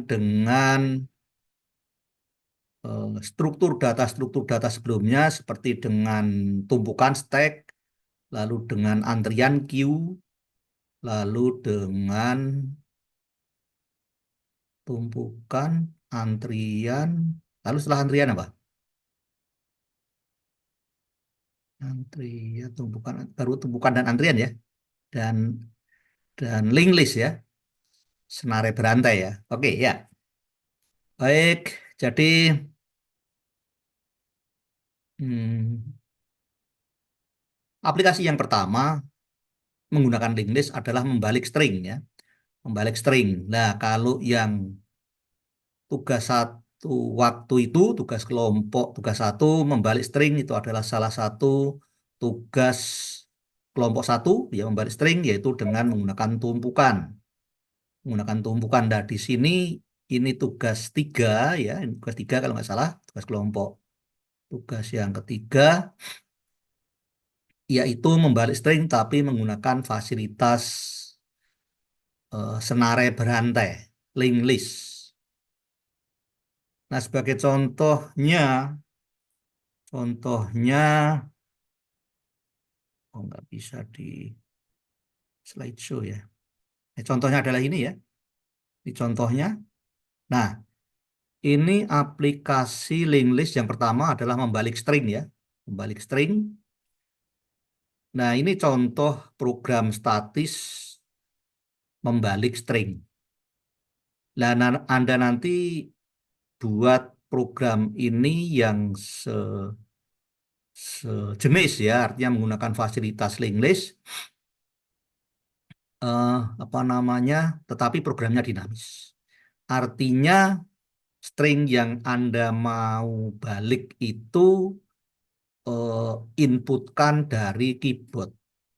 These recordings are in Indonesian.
dengan struktur data sebelumnya seperti dengan tumpukan stack, lalu dengan antrian queue, lalu dengan tumpukan, antrian, lalu setelah antrian apa? Antrian, tumpukan, baru tumpukan dan antrian ya, dan link list ya, senare berantai ya. Oke ya, baik. Jadi hmm, aplikasi yang pertama menggunakan link list adalah membalik string ya, membalik string. Nah, kalau yang tugas satu waktu itu, tugas kelompok, tugas satu membalik string itu adalah salah satu tugas kelompok satu ya membalik string yaitu dengan menggunakan tumpukan. Menggunakan tumpukan. Nah, di sini ini tugas tiga ya, ini tugas tiga kalau nggak salah, tugas kelompok. Tugas yang ketiga yaitu membalik string tapi menggunakan fasilitas senare berantai, linked list. Nah, sebagai contohnya, oh nggak bisa di slideshow ya. Contohnya adalah ini ya. Ini contohnya. Nah, ini aplikasi linked list yang pertama adalah membalik string ya. Membalik string. Nah, ini contoh program statis membalik string. Nah, Anda nanti buat program ini yang sejenis ya, artinya menggunakan fasilitas linked list, eh, apa namanya, tetapi programnya dinamis. Artinya string yang Anda mau balik itu eh, inputkan dari keyboard.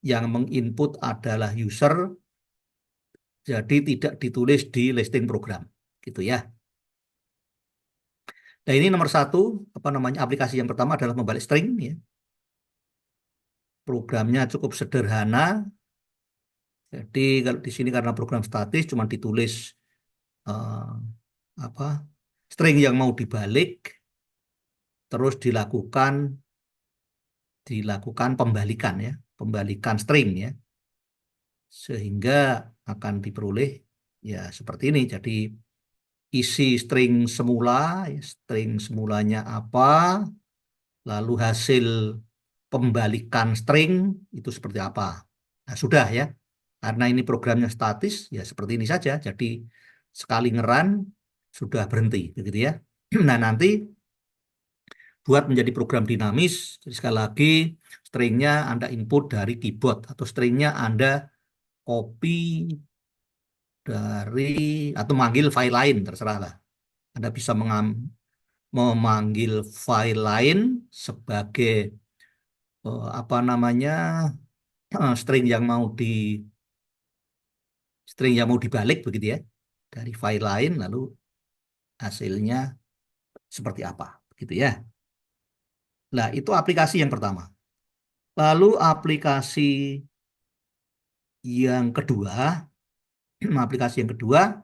Yang menginput adalah user, jadi tidak ditulis di listing program, gitu ya. Nah ini nomor satu, apa namanya aplikasi yang pertama adalah membalik string, ya. Programnya cukup sederhana. Jadi kalau di sini karena program statis cuma ditulis eh, apa string yang mau dibalik, terus dilakukan pembalikan ya, pembalikan string ya, sehingga akan diperoleh ya seperti ini. Jadi isi string semula, ya, string semulanya apa, lalu hasil pembalikan string itu seperti apa. Nah, sudah ya. Karena ini programnya statis, ya seperti ini saja. Jadi sekali ngeran sudah berhenti, begitu ya. Nah, nanti buat menjadi program dinamis, jadi sekali lagi stringnya Anda input dari keyboard atau stringnya Anda copy dari atau manggil file lain, terserah lah. Anda bisa memanggil file lain sebagai apa namanya string yang mau dibalik begitu ya dari file lain lalu hasilnya seperti apa gitu ya. Nah, itu aplikasi yang pertama. Lalu aplikasi yang kedua, aplikasi yang kedua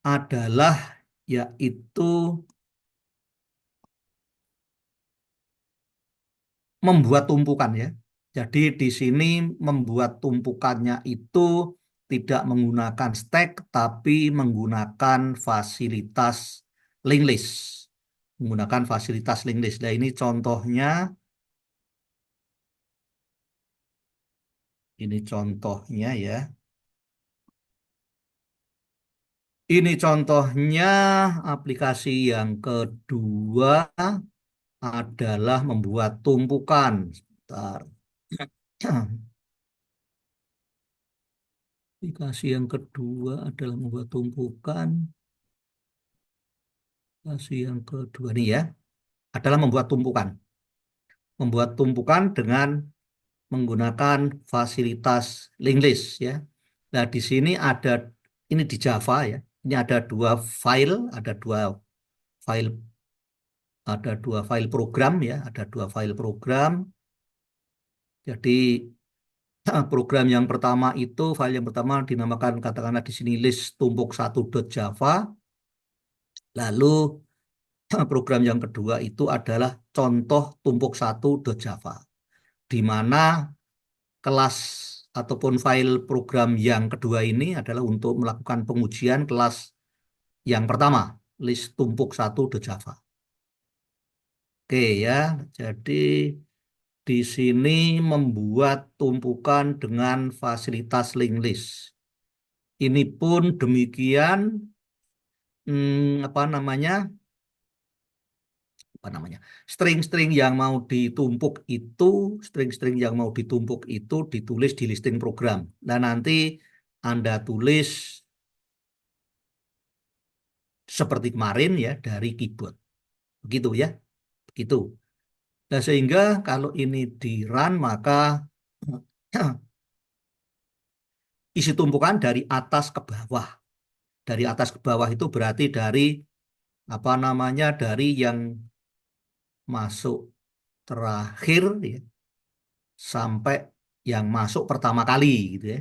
adalah yaitu membuat tumpukan ya. Jadi di sini membuat tumpukannya itu tidak menggunakan stack tapi menggunakan fasilitas linked list. Menggunakan fasilitas linked list. Nah, ini contohnya. Ini contohnya ya. Ini contohnya aplikasi yang kedua adalah membuat tumpukan. Sebentar. Aplikasi yang kedua adalah membuat tumpukan. Aplikasi yang kedua nih ya adalah membuat tumpukan. Membuat tumpukan dengan menggunakan fasilitas linked list ya. Nah, di sini ada ini di Java ya. Ini file ada dua file program ya, ada dua file program. Jadi Program yang pertama itu, file yang pertama dinamakan katakanlah di sini list tumpuk 1.java. Lalu program yang kedua itu adalah contoh tumpuk 1.java, di mana kelas ataupun file program yang kedua ini adalah untuk melakukan pengujian kelas yang pertama, list tumpuk 1.java. Oke ya, jadi di sini membuat tumpukan dengan fasilitas linked list. Ini pun demikian, apa namanya? Apa namanya? String-string yang mau ditumpuk itu, string-string yang mau ditumpuk itu ditulis di listing program. Dan nanti Anda tulis seperti kemarin ya dari keyboard. Begitu ya. Begitu. Nah, sehingga kalau ini di run maka isi tumpukan dari atas ke bawah. Dari atas ke bawah itu berarti dari apa namanya? Dari yang masuk terakhir ya, sampai yang masuk pertama kali gitu ya.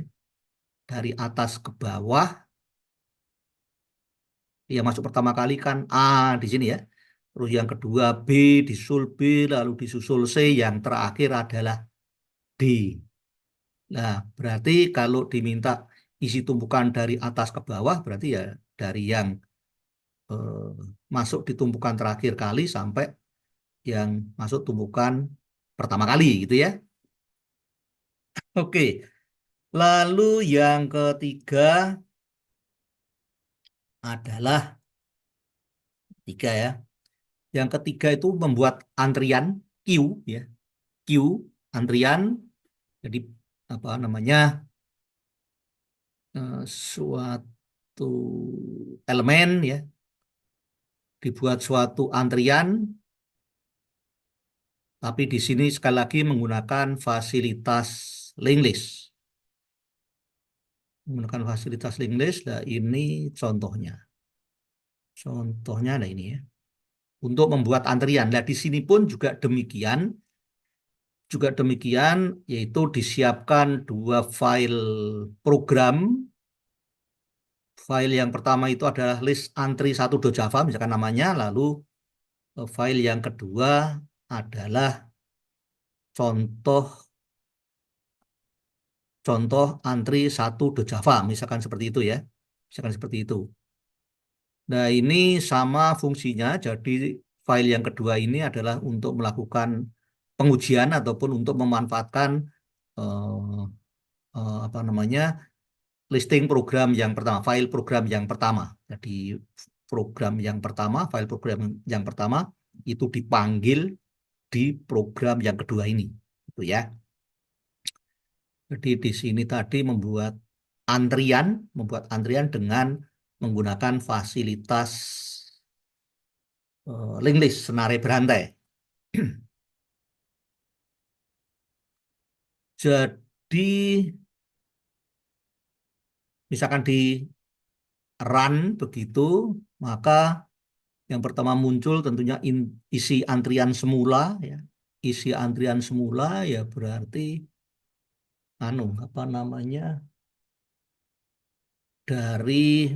Dari atas ke bawah, yang masuk pertama kali kan A di sini ya. Terus yang kedua B, disusul B, lalu disusul C, yang terakhir adalah D. Nah, berarti kalau diminta isi tumpukan dari atas ke bawah, berarti ya dari yang eh, masuk di tumpukan terakhir kali sampai yang masuk tumpukan pertama kali gitu ya. Oke, lalu yang ketiga adalah tiga ya. Yang ketiga itu membuat antrian queue ya, queue antrian. Jadi apa namanya suatu elemen ya dibuat suatu antrian, tapi di sini sekali lagi menggunakan fasilitas linked list. Menggunakan fasilitas linked list, nah ini contohnya. Contohnya nah ini ya. Untuk membuat antrian. Nah di sini pun juga demikian, yaitu disiapkan dua file program. File yang pertama itu adalah list antri 1.java, misalkan namanya. Lalu file yang kedua adalah contoh contoh antri 1.java, misalkan seperti itu ya. Misalkan seperti itu. Nah, ini sama fungsinya. Jadi file yang kedua ini adalah untuk melakukan pengujian ataupun untuk memanfaatkan eh, apa namanya listing program yang pertama, file program yang pertama. Jadi program yang pertama, file program yang pertama itu dipanggil di program yang kedua ini, itu ya. Jadi di sini tadi membuat antrian dengan menggunakan fasilitas linked list, senarai berantai. Jadi misalkan di run begitu, maka yang pertama muncul tentunya isi antrian semula ya. Isi antrian semula ya berarti apa namanya? Dari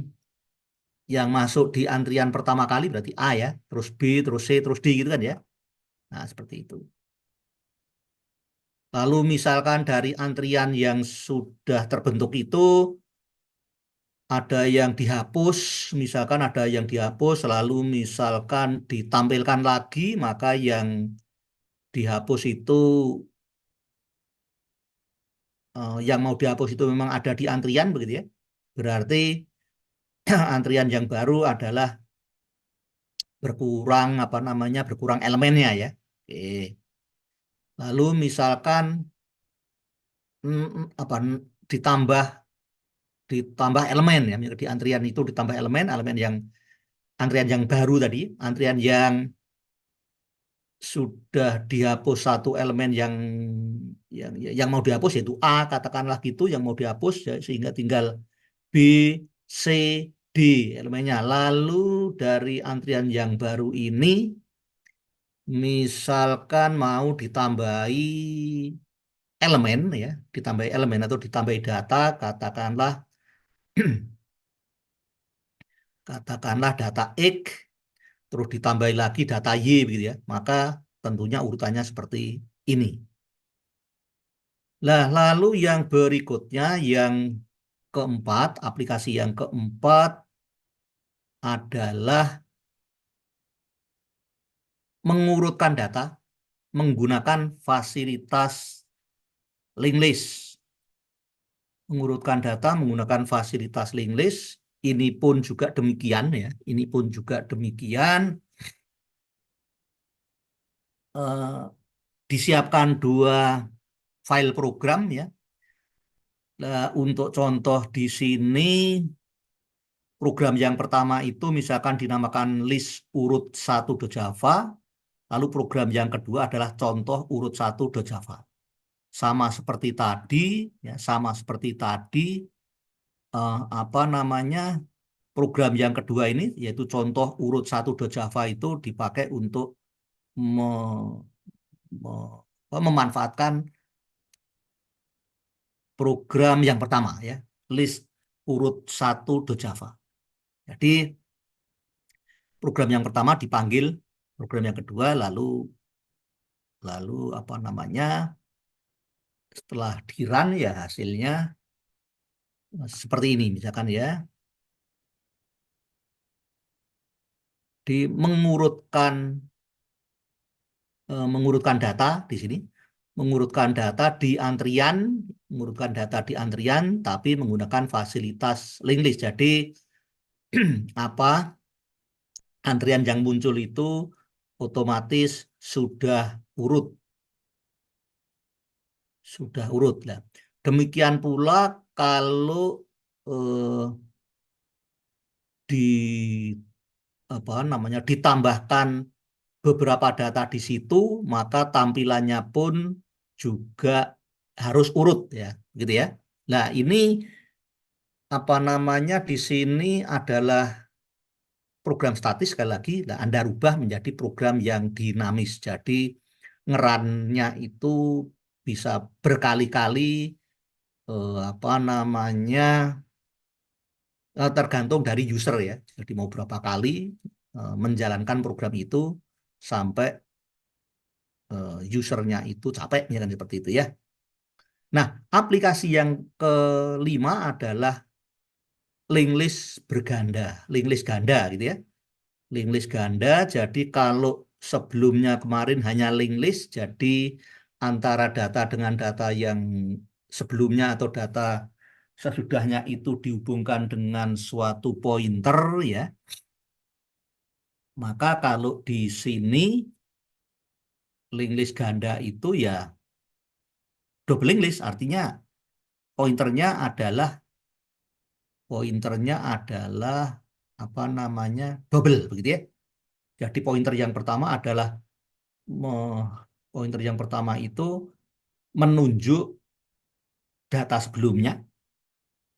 yang masuk di antrian pertama kali berarti A ya, terus B, terus C, terus D gitu kan ya. Nah, seperti itu. Lalu misalkan dari antrian yang sudah terbentuk itu ada yang dihapus, misalkan ada yang dihapus, lalu misalkan ditampilkan lagi, maka yang dihapus itu, yang mau dihapus itu memang ada di antrian begitu ya. Berarti antrian yang baru adalah berkurang apa namanya, berkurang elemennya ya. Oke. Lalu misalkan apa ditambah ditambah elemen ya, di antrian itu ditambah elemen, elemen yang antrian yang baru tadi, antrian yang sudah dihapus satu elemen yang mau dihapus yaitu A katakanlah gitu, yang mau dihapus ya, sehingga tinggal B, C, D elemennya. Lalu dari antrian yang baru ini misalkan mau ditambahi elemen ya, ditambahi elemen atau ditambahi data, katakanlah data X, terus ditambahi lagi data Y begitu ya, maka tentunya urutannya seperti ini. Nah, lalu yang berikutnya, yang keempat, aplikasi yang keempat adalah mengurutkan data menggunakan fasilitas linked list. Mengurutkan data menggunakan fasilitas linked list, ini pun juga demikian ya, ini pun juga demikian. Eh, Disiapkan dua file program ya. Nah, untuk contoh di sini, program yang pertama itu misalkan dinamakan list urut 1.java, lalu program yang kedua adalah contoh urut 1.java. Sama seperti tadi, ya, sama seperti tadi, apa namanya, program yang kedua ini, yaitu contoh urut 1.java itu dipakai untuk me- memanfaatkan program yang pertama ya, list urut 1.java. Jadi program yang pertama dipanggil program yang kedua, lalu lalu apa namanya, setelah di run ya hasilnya seperti ini misalkan ya, di mengurutkan data di sini, mengurutkan data di antrian, mengurutkan data di antrian tapi menggunakan fasilitas linked list. Jadi apa, antrian yang muncul itu otomatis urut sudah urut lah. Demikian pula kalau eh, di apa namanya, ditambahkan beberapa data di situ, maka tampilannya pun juga harus urut ya, gitu ya. Nah, ini apa namanya, di sini adalah program statis sekali lagi. Nah, Anda rubah menjadi program yang dinamis. Jadi ngerannya itu bisa berkali-kali, apa namanya, tergantung dari user ya. Jadi mau berapa kali menjalankan program itu sampai usernya itu capek, ya kan seperti itu ya. Nah, aplikasi yang kelima adalah linked list berganda, linked list ganda gitu ya. Linked list ganda, jadi kalau sebelumnya kemarin hanya linked list, jadi antara data dengan data yang sebelumnya atau data sesudahnya itu dihubungkan dengan suatu pointer ya. Maka kalau di sini linked list ganda itu ya double linked list, artinya pointernya adalah pointernya adalah apa namanya, double begitu ya. Jadi pointer yang pertama adalah me- pointer yang pertama itu menunjuk data sebelumnya.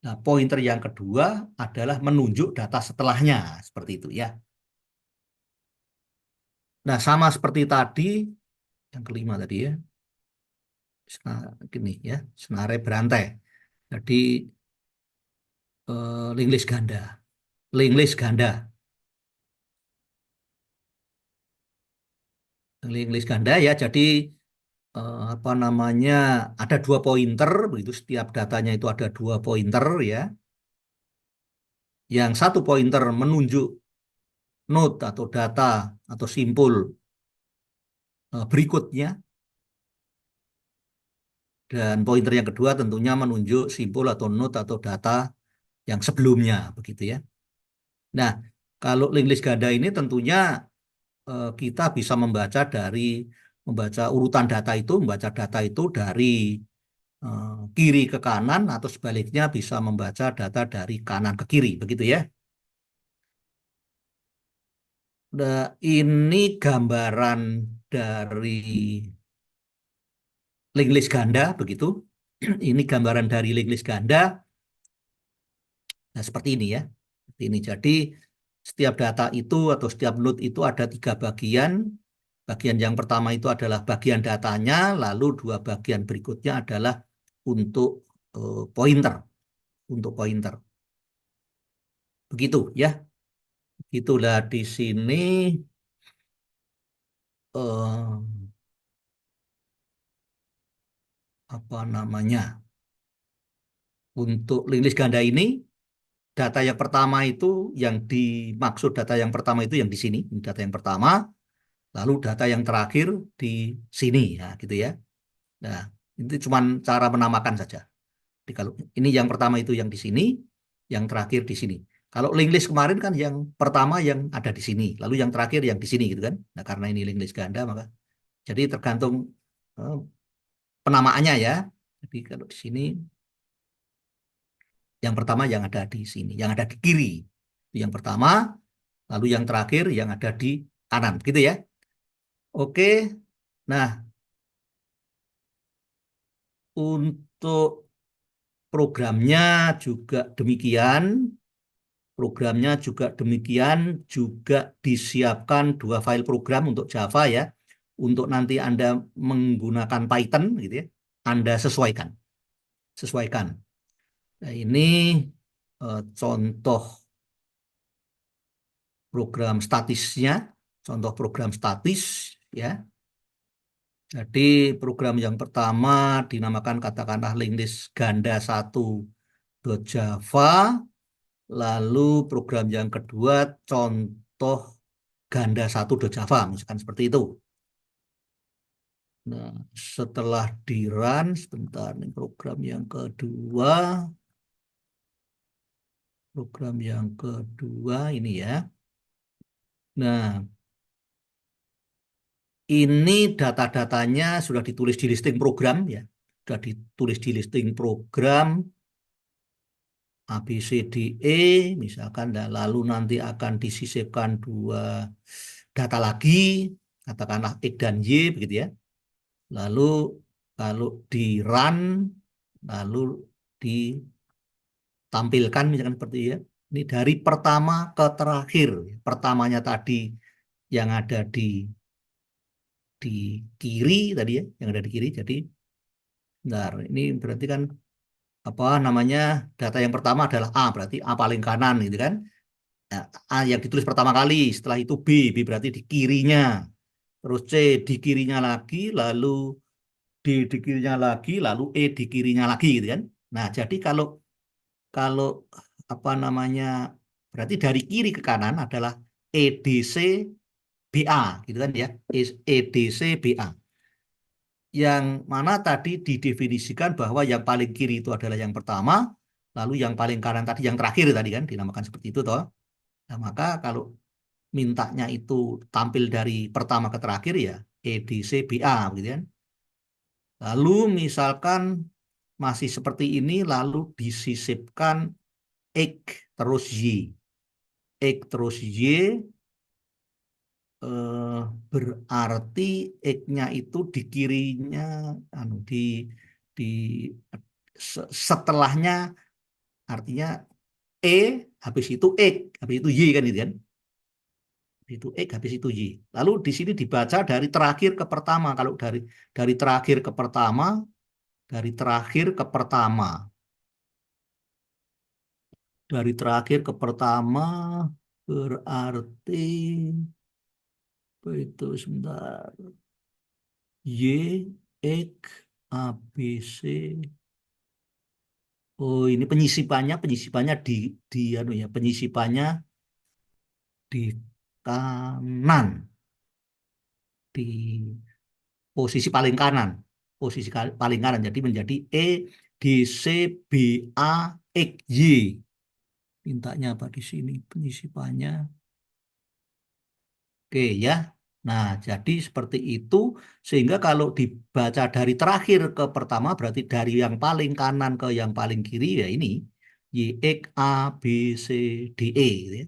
Nah, pointer yang kedua adalah menunjuk data setelahnya, seperti itu ya. Nah, sama seperti tadi, yang kelima tadi ya, gini ya, senare berantai. Jadi linked list ganda, linked list ganda, linked list ganda ya. Jadi apa namanya, ada dua pointer begitu, setiap datanya itu ada dua pointer ya. Yang satu pointer menunjuk node atau data atau simpul berikutnya, dan pointer yang kedua tentunya menunjuk simpul atau node atau data yang sebelumnya begitu ya. Nah, kalau linked list ganda ini tentunya kita bisa membaca urutan data itu, membaca data itu dari kiri ke kanan atau sebaliknya bisa membaca data dari kanan ke kiri begitu ya. Nah, ini gambaran dari link list ganda begitu. Ini gambaran dari link list ganda. Nah, seperti ini ya. Seperti ini. Jadi setiap data itu atau setiap node itu ada tiga bagian. Bagian yang pertama itu adalah bagian datanya, lalu dua bagian berikutnya adalah untuk pointer, untuk pointer. Begitu ya. Itulah di sini eh, apa namanya? Untuk link list ganda ini, data yang pertama itu yang dimaksud data yang pertama itu yang di sini, ini data yang pertama, lalu data yang terakhir di sini, ya gitu ya. Nah, itu cuma cara menamakan saja. Jadi kalau ini yang pertama itu yang di sini, yang terakhir di sini. Kalau link list kemarin kan yang pertama yang ada di sini, lalu yang terakhir yang di sini gitu kan. Nah, karena ini link list ganda maka jadi tergantung eh, penamaannya ya. Jadi kalau di sini yang pertama yang ada di sini, yang ada di kiri. Itu yang pertama, lalu yang terakhir yang ada di kanan, gitu ya. Oke. Nah, untuk programnya juga demikian. Programnya juga demikian, juga disiapkan dua file program untuk Java ya. Untuk nanti Anda menggunakan Python gitu ya. Anda sesuaikan, sesuaikan. Nah, ini contoh program statisnya, contoh program statis ya. Jadi program yang pertama dinamakan katakanlah linklist ganda 1.java, lalu program yang kedua contoh ganda 1.java, misalkan seperti itu. Nah, setelah di run, sebentar, ini program yang kedua ini ya. Nah, ini data-datanya sudah ditulis di listing program ya. Sudah ditulis di listing program A, B, C, D, E misalkan. Nah, lalu nanti akan disisipkan dua data lagi, katakanlah X dan Y begitu ya. Lalu kalau di run, lalu ditampilkan misalkan seperti ya. Ini dari pertama ke terakhir. Pertamanya tadi yang ada di kiri tadi ya, yang ada di kiri. Jadi, bentar, ini berarti kan apa namanya data yang pertama adalah A, berarti A paling kanan gitu kan. Nah, A yang ditulis pertama kali, setelah itu B berarti di kirinya, terus C di kirinya lagi, lalu D di kirinya lagi, lalu E di kirinya lagi gitu kan. Nah, jadi kalau kalau apa namanya berarti dari kiri ke kanan adalah EDC BA gitu kan ya. EDC BA. Yang mana tadi didefinisikan bahwa yang paling kiri itu adalah yang pertama, lalu yang paling kanan tadi yang terakhir tadi kan dinamakan seperti itu toh. Nah, maka kalau mintanya itu tampil dari pertama ke terakhir ya EDCBA gitu kan. Lalu misalkan masih seperti ini lalu disisipkan X terus Y. X terus Y eh, berarti X-nya itu di kirinya anu di setelahnya artinya E habis itu X habis itu Y kan itu kan. Itu X habis itu Y. Lalu di sini dibaca dari terakhir ke pertama. Kalau dari terakhir ke pertama, dari terakhir ke pertama, dari terakhir ke pertama berarti itu sebentar. Y X A B C. Oh, ini penyisipannya di anu ya, penyisipannya di kanan, di posisi paling kanan, posisi paling kanan. Jadi menjadi E D C B A X Y. Mintanya apa di sini? Penyisipannya. Oke ya. Nah, jadi seperti itu sehingga kalau dibaca dari terakhir ke pertama berarti dari yang paling kanan ke yang paling kiri ya ini Y X A B C D E gitu ya.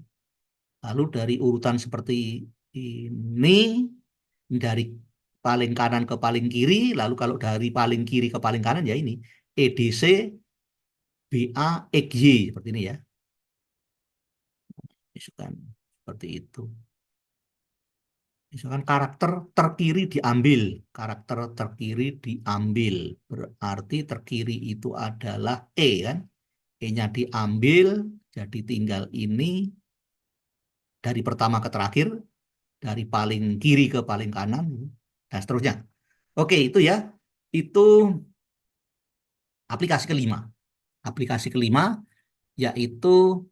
Lalu dari urutan seperti ini dari paling kanan ke paling kiri, lalu kalau dari paling kiri ke paling kanan ya ini EDC BA XY seperti ini ya. Misalkan seperti itu. Misalkan karakter terkiri diambil, karakter terkiri diambil, berarti terkiri itu adalah E kan? E-nya diambil, jadi tinggal ini dari pertama ke terakhir, dari paling kiri ke paling kanan, dan seterusnya. Oke, itu ya. Itu aplikasi kelima. Aplikasi kelima yaitu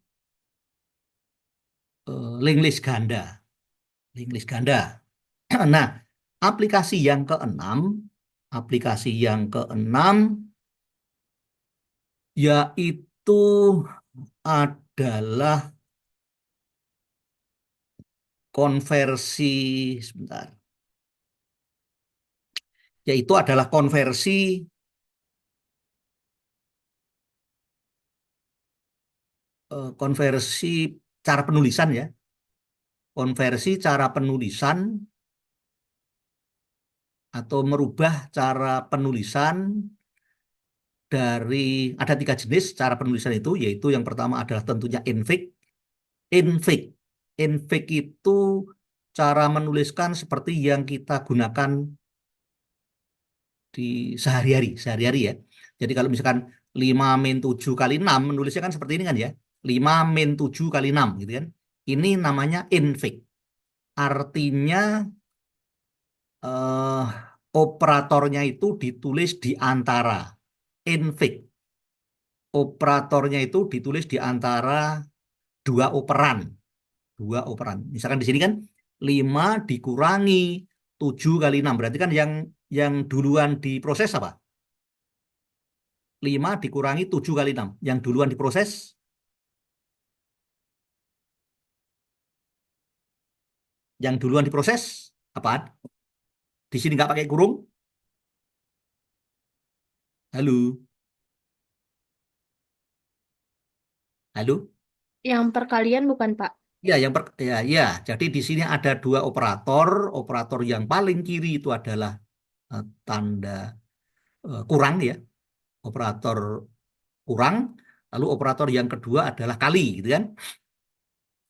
link list ganda. Link list ganda. Nah, aplikasi yang keenam, aplikasi yang keenam yaitu adalah konversi, sebentar, yaitu adalah konversi cara penulisan ya, konversi cara penulisan atau merubah cara penulisan dari ada tiga jenis cara penulisan itu, yaitu yang pertama adalah tentunya infik. Infik, infik itu cara menuliskan seperti yang kita gunakan di sehari-hari ya. Jadi kalau misalkan 5 min 7 kali 6 menulisnya kan seperti ini kan ya. 5 min 7 kali 6 gitu kan. Ini namanya infik. Artinya eh, operatornya itu ditulis di antara. Infik. Operatornya itu ditulis di antara dua operan. Dua operan. Misalkan di sini kan 5 dikurangi 7 kali 6. Berarti kan yang duluan diproses apa? 5 dikurangi 7 kali 6. Yang duluan diproses, yang duluan diproses, apaan? Di sini nggak pakai kurung. Halo, halo. Yang perkalian bukan, Pak? Ya, ya. Jadi di sini ada dua operator. Operator yang paling kiri itu adalah tanda kurang ya, operator kurang. Lalu operator yang kedua adalah kali, gitu kan?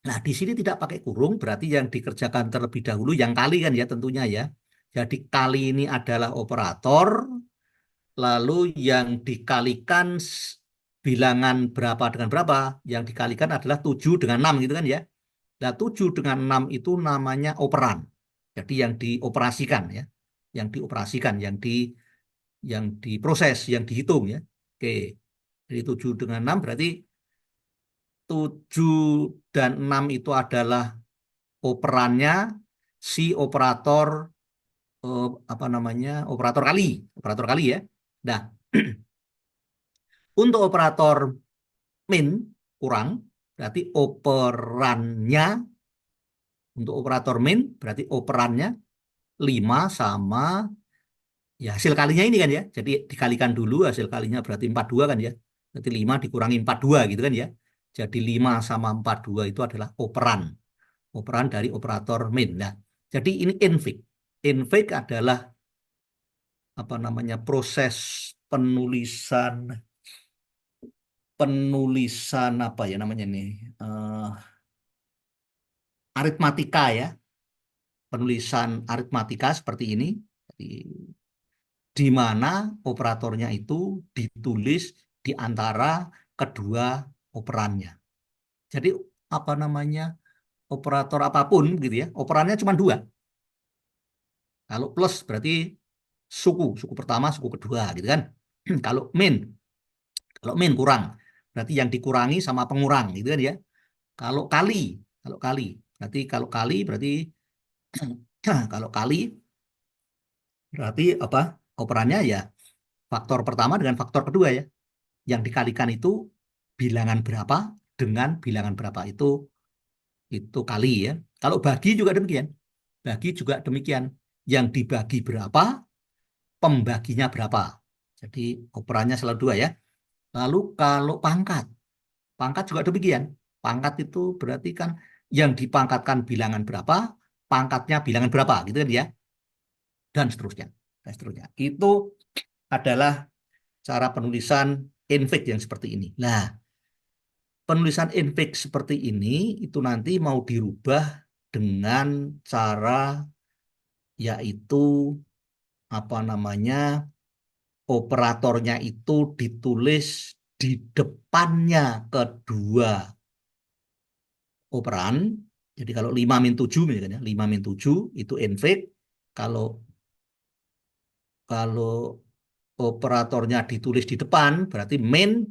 Nah, di sini tidak pakai kurung, berarti yang dikerjakan terlebih dahulu yang kali kan ya tentunya ya. Jadi kali ini adalah operator, lalu yang dikalikan bilangan berapa dengan berapa, yang dikalikan adalah 7 dengan 6 gitu kan ya. Nah, 7 dengan 6 itu namanya operan. Jadi yang dioperasikan ya, yang dioperasikan, yang diproses, yang dihitung ya. Oke. Jadi 7 dengan 6 berarti 7 dan 6 itu adalah operannya si operator apa namanya? Operator kali ya. Nah, untuk operator min kurang berarti operannya, untuk operator min berarti operannya 5 sama ya hasil kalinya ini kan ya. Jadi dikalikan dulu hasil kalinya berarti 42 kan ya. Berarti 5 dikurangi 42 gitu kan ya. Jadi 5 sama 42 itu adalah operan. Operan dari operator min. Nah, jadi ini infik. Infik adalah apa namanya proses penulisan penulisan apa ya namanya nih, aritmatika ya, penulisan aritmatika seperti ini, di mana operatornya itu ditulis di antara kedua operannya. Jadi apa namanya, operator apapun gitu ya, operannya cuma dua. Kalau plus berarti suku pertama, suku kedua gitu kan. Kalau min, kalau min kurang, berarti yang dikurangi sama pengurang gitu kan ya. Kalau kali, kalau kali berarti kalau kali berarti apa? Operannya ya faktor pertama dengan faktor kedua ya. Yang dikalikan itu bilangan berapa dengan bilangan berapa itu kali ya. Kalau bagi juga demikian. Bagi juga demikian. Yang dibagi berapa, pembaginya berapa. Jadi operannya selalu dua ya. Lalu kalau pangkat, pangkat juga demikian. Pangkat itu berarti kan yang dipangkatkan bilangan berapa, pangkatnya bilangan berapa gitu kan ya. Dan seterusnya. Dan seterusnya. Itu adalah cara penulisan infix yang seperti ini. Nah, penulisan infix seperti ini itu nanti mau dirubah dengan cara yaitu apa namanya, operatornya itu ditulis di depannya kedua operan. Jadi kalau 5 min 7 misalnya, 5 min 7 itu infix. Kalau kalau operatornya ditulis di depan berarti min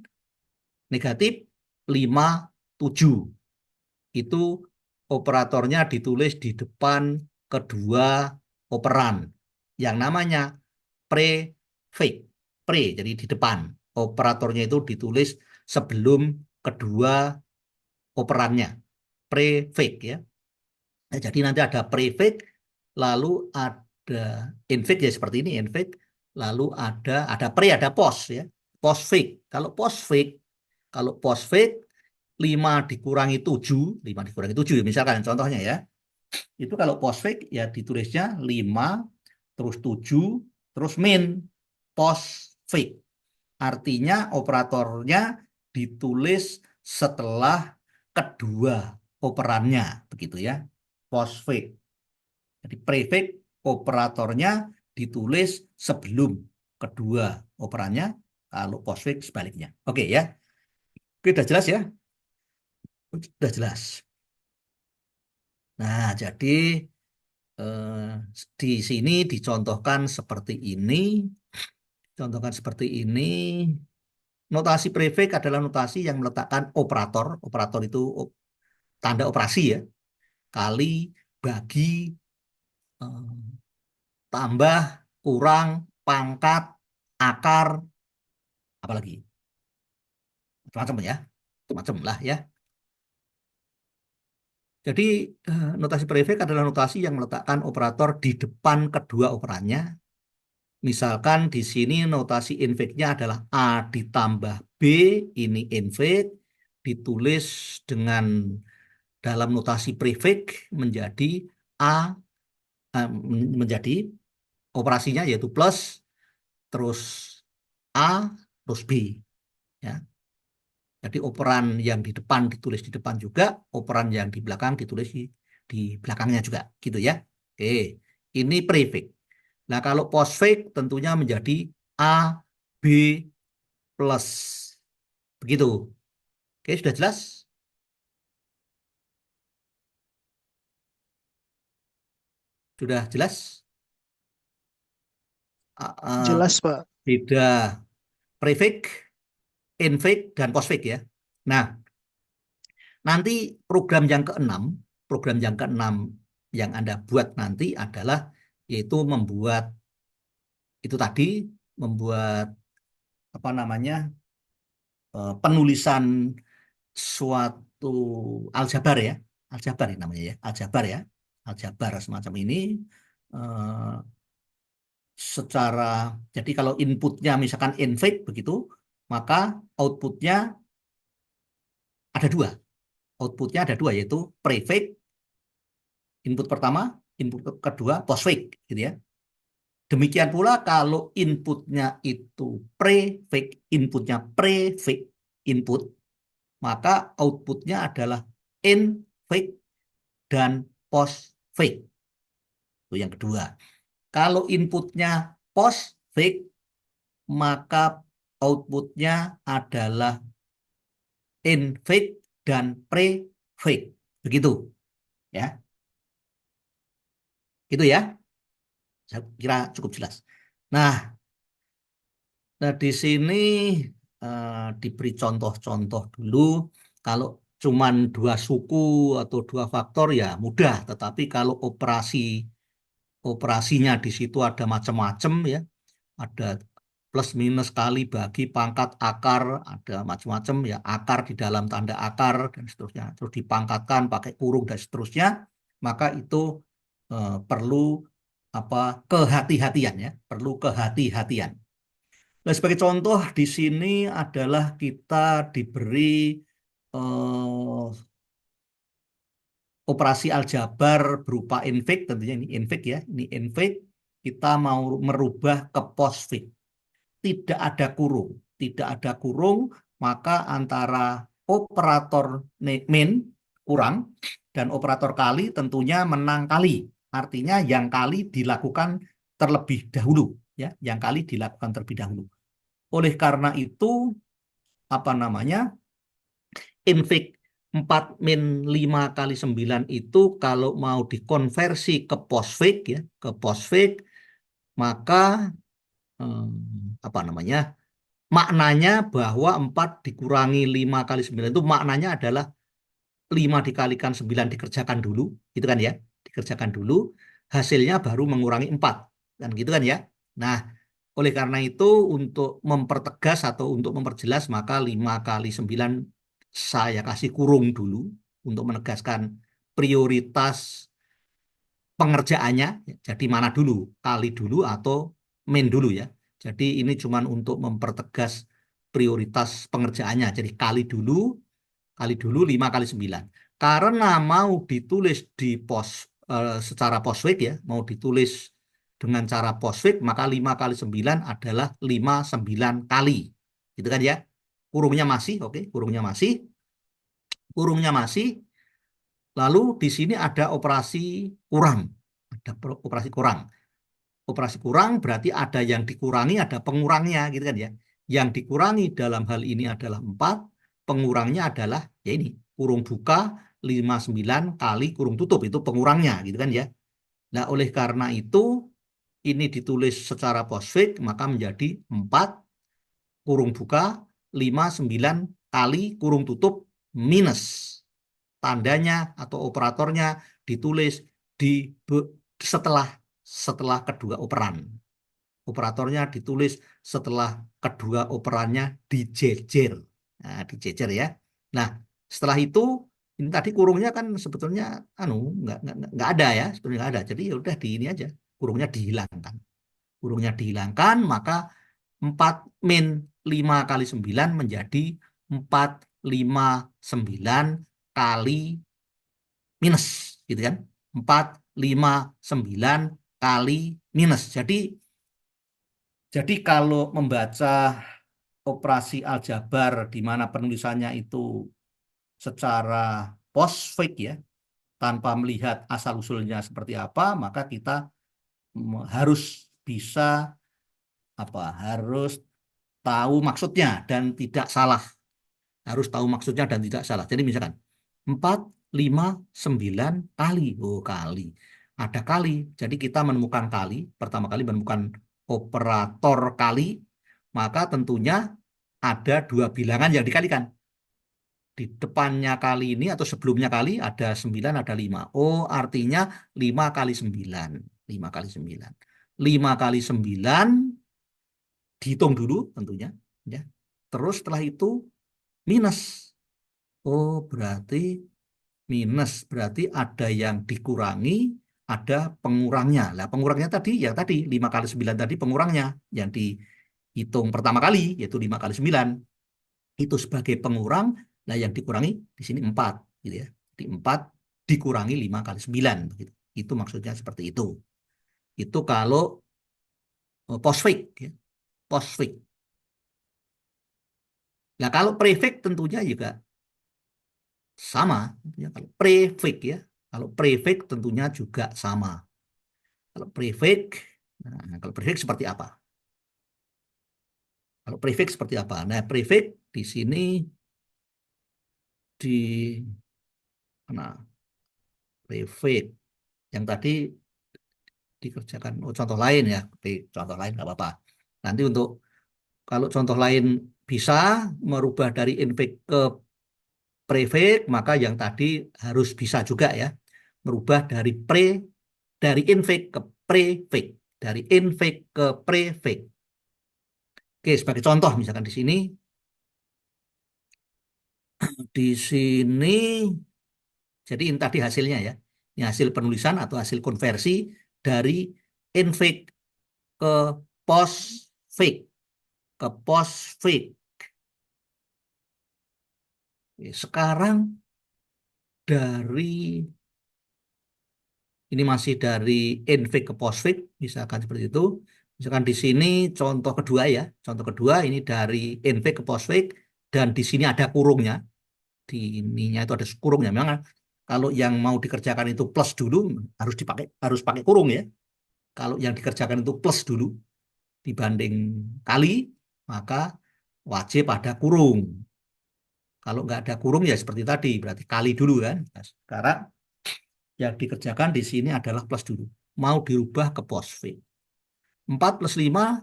negatif 5 7. Itu operatornya ditulis di depan kedua operan yang namanya prefix. Jadi di depan. Operatornya itu ditulis sebelum kedua operannya. Prefix ya. Nah, jadi nanti ada prefix, lalu ada infix ya seperti ini infix, lalu ada pre, ada post ya. Postfix. Kalau postfix 5 dikurangi 7, 5 dikurangi 7 misalkan contohnya ya. Itu kalau postfix ya ditulisnya 5 terus 7 terus min postfix. Artinya operatornya ditulis setelah kedua operannya begitu ya. Postfix. Jadi prefix operatornya ditulis sebelum kedua operannya, kalau postfix sebaliknya. Oke ya. Oke, udah jelas ya? Udah jelas. Nah, jadi eh, di sini dicontohkan seperti ini. Contohkan seperti ini. Notasi prefix adalah notasi yang meletakkan operator. Operator itu tanda operasi ya. Kali, bagi, eh, tambah, kurang, pangkat, akar, apalagi. Macam-macam ya. Macam lah ya. Jadi notasi prefix adalah notasi yang meletakkan operator di depan kedua operannya. Misalkan di sini notasi infix-nya adalah A ditambah B, ini infix, ditulis dengan dalam notasi prefix menjadi A, menjadi operasinya yaitu plus, terus A, terus B. Ya. Jadi operan yang di depan ditulis di depan juga, operan yang di belakang ditulis di belakangnya juga, gitu ya. Oke, ini prefix. Nah, kalau postfix tentunya menjadi A, B, plus. Begitu. Oke, sudah jelas? Sudah jelas? Jelas, Pak. Beda prefix, infix, dan postfix ya. Nah, nanti program yang keenam yang Anda buat nanti adalah yaitu membuat itu tadi, membuat apa namanya, penulisan suatu aljabar ya, aljabar ya namanya ya, aljabar ya, aljabar semacam ini, eh, secara, jadi kalau inputnya misalkan infix begitu, maka outputnya ada dua, yaitu prefix input pertama, input kedua postfix gitu ya. Demikian pula kalau inputnya prefix input, maka outputnya adalah infix dan postfix. Itu yang kedua. Kalau inputnya postfix, maka outputnya adalah infix dan prefix. Begitu. Ya. Itu ya. Saya kira cukup jelas. Nah, di sini diberi contoh-contoh dulu. Kalau cuman dua suku atau dua faktor ya mudah. Tetapi kalau operasinya di situ ada macam-macam ya. Ada plus minus kali bagi pangkat akar, ada macam-macam ya, akar di dalam tanda akar dan seterusnya, terus dipangkatkan pakai kurung dan seterusnya, maka itu perlu apa, kehati-hatian ya, perlu kehati-hatian. Nah, sebagai contoh di sini adalah kita diberi eh, operasi aljabar berupa infix, tentunya ini infix ya, ini infix, kita mau merubah ke postfix. Tidak ada kurung, maka antara operator min kurang dan operator kali tentunya menang kali artinya yang kali dilakukan terlebih dahulu, ya, yang kali dilakukan terlebih dahulu. Oleh karena itu, apa namanya, infik 4 min 5 kali 9 itu kalau mau dikonversi ke posfik, ya, ke posfik, maka apa namanya, maknanya bahwa 4 dikurangi 5 kali 9 itu maknanya adalah 5 dikalikan 9 dikerjakan dulu, gitu kan ya, dikerjakan dulu, hasilnya baru mengurangi 4, kan gitu kan ya. Nah, oleh karena itu untuk mempertegas atau untuk memperjelas maka 5 kali 9 saya kasih kurung dulu untuk menegaskan prioritas pengerjaannya. Jadi mana dulu, kali dulu atau min dulu ya. Jadi ini cuma untuk mempertegas prioritas pengerjaannya. Jadi kali dulu 5 kali 9. Karena mau ditulis di secara postfix ya, mau ditulis dengan cara postfix, maka 5 kali 9 adalah 59 kali. Gitu kan ya. Kurungnya masih, oke, kurungnya masih. Lalu di sini ada operasi kurang. Ada operasi kurang. Operasi kurang berarti ada yang dikurangi, ada pengurangnya, gitu kan ya. Yang dikurangi dalam hal ini adalah 4, pengurangnya adalah ya ini, kurung buka 59 kali kurung tutup, itu pengurangnya, gitu kan ya. Nah, oleh karena itu ini ditulis secara postfix maka menjadi 4 kurung buka 59 kali kurung tutup minus tandanya atau operatornya ditulis di setelah setelah kedua operan. Operatornya ditulis setelah kedua operannya dijejer. Nah, dijejer ya. Nah, setelah itu ini tadi kurungnya kan sebetulnya nggak ada ya, sebetulnya nggak ada. Jadi ya udah di ini aja, kurungnya dihilangkan. Kurungnya dihilangkan, maka 4 min 5 kali 9 menjadi 459 kali minus, gitu kan. 459 kali minus. Jadi kalau membaca operasi aljabar di mana penulisannya itu secara postfix ya, tanpa melihat asal-usulnya seperti apa, maka kita harus bisa harus tahu maksudnya dan tidak salah. Harus tahu maksudnya dan tidak salah. Jadi misalkan 4, 5, 9 kali. Oh, kali. Ada kali. Jadi kita menemukan kali. Pertama kali menemukan operator kali. Maka tentunya ada dua bilangan yang dikalikan. Di depannya kali ini atau sebelumnya kali ada 9, ada 5. Oh, artinya 5 kali 9. 5 kali 9. 5 kali 9 dihitung dulu tentunya. Ya. Terus setelah itu minus. Oh, berarti ada yang dikurangi, ada pengurangnya. Lah, pengurangnya tadi, ya tadi 5 kali 9 tadi pengurangnya yang dihitung pertama kali, yaitu 5 kali 9. Itu sebagai pengurang, nah yang dikurangi di sini 4, gitu ya. Di 4 dikurangi 5 kali 9, begitu. Itu maksudnya seperti itu. Itu kalau postfix, ya. Postfix. Nah, kalau prefix tentunya juga sama. Kalau prefix ya, kalau prefix tentunya juga sama. Kalau prefix, kalau prefix seperti apa? Kalau prefix seperti apa? Nah, prefix di sini di mana? Prefix yang tadi dikerjakan. Oh, contoh lain ya, contoh lain nggak apa-apa. Nanti untuk kalau contoh lain bisa merubah dari infix ke prefix, maka yang tadi harus bisa juga ya, merubah dari infix ke prefix, dari infix ke prefix. Oke, sebagai contoh misalkan di sini jadi ini tadi hasilnya ya. Ini hasil penulisan atau hasil konversi dari infix ke postfix, ke postfix. Sekarang dari ini masih dari infix ke postfix, misalkan seperti itu. Misalkan di sini contoh kedua ya. Contoh kedua ini dari infix ke postfix dan di sini ada kurungnya. Di ininya itu ada kurungnya. Memang Kalau yang mau dikerjakan itu plus dulu harus pakai kurung ya. Kalau yang dikerjakan itu plus dulu dibanding kali, maka wajib ada kurung. Kalau nggak ada kurung ya seperti tadi, berarti kali dulu kan. Nah, sekarang yang dikerjakan di sini adalah plus dulu. Mau dirubah ke postfix. 4 plus 5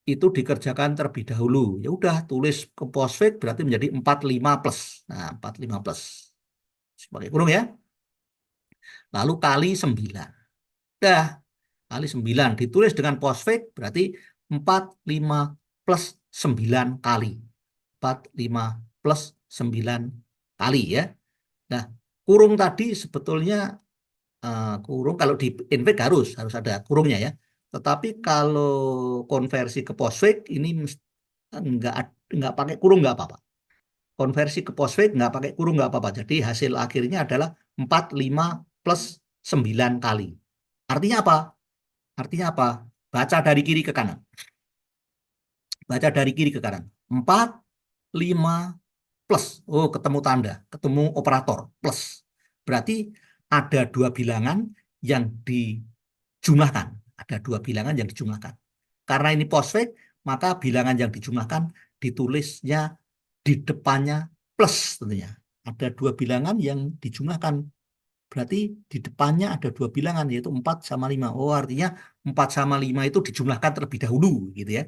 itu dikerjakan terlebih dahulu. Ya udah tulis ke postfix berarti menjadi 45 plus. Nah, 45 plus. Sebagai kurung ya. Lalu kali 9. Dah, kali 9 ditulis dengan postfix berarti 45 plus 9 kali. 45 plus 9 kali ya. Nah, kurung tadi sebetulnya kurung kalau di invek harus ada kurungnya ya. Tetapi kalau konversi ke postfix ini nggak nggak pakai kurung nggak apa-apa. Konversi ke postfix nggak pakai kurung nggak apa-apa. Jadi hasil akhirnya adalah 45 plus 9 kali. Artinya apa? Artinya apa? Baca dari kiri ke kanan. Baca dari kiri ke kanan. 4, 5, plus. Oh, ketemu tanda, ketemu operator, plus. Berarti ada dua bilangan yang dijumlahkan. Ada dua bilangan yang dijumlahkan. Karena ini postfix, maka bilangan yang dijumlahkan ditulisnya di depannya plus tentunya. Ada dua bilangan yang dijumlahkan. Berarti di depannya ada dua bilangan, yaitu 4 sama 5. Oh, artinya 4 sama 5 itu dijumlahkan terlebih dahulu, gitu ya.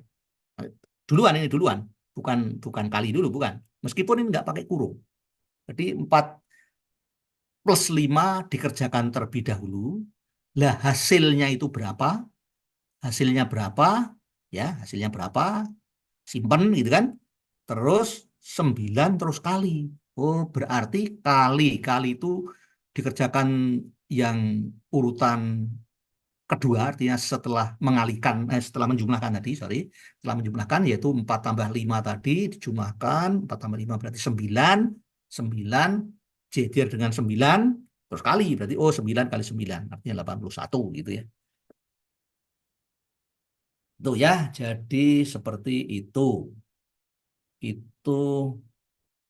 Duluan ini, duluan. Bukan bukan kali dulu, bukan. Meskipun ini nggak pakai kurung. Jadi 4 plus 5 dikerjakan terlebih dahulu. Lah hasilnya itu berapa? Hasilnya berapa? Ya, hasilnya berapa? Simpen gitu kan. Terus 9 terus kali. Oh, berarti kali. Kali itu dikerjakan yang urutan kedua, artinya setelah menjumlahkan tadi, sorry, setelah menjumlahkan yaitu 4 tambah 5 tadi dijumlahkan, 4 tambah 5 berarti 9, 9 jejer dengan 9 terus kali, berarti oh 9 kali 9 artinya 81 gitu ya. Itu ya, jadi seperti itu. Itu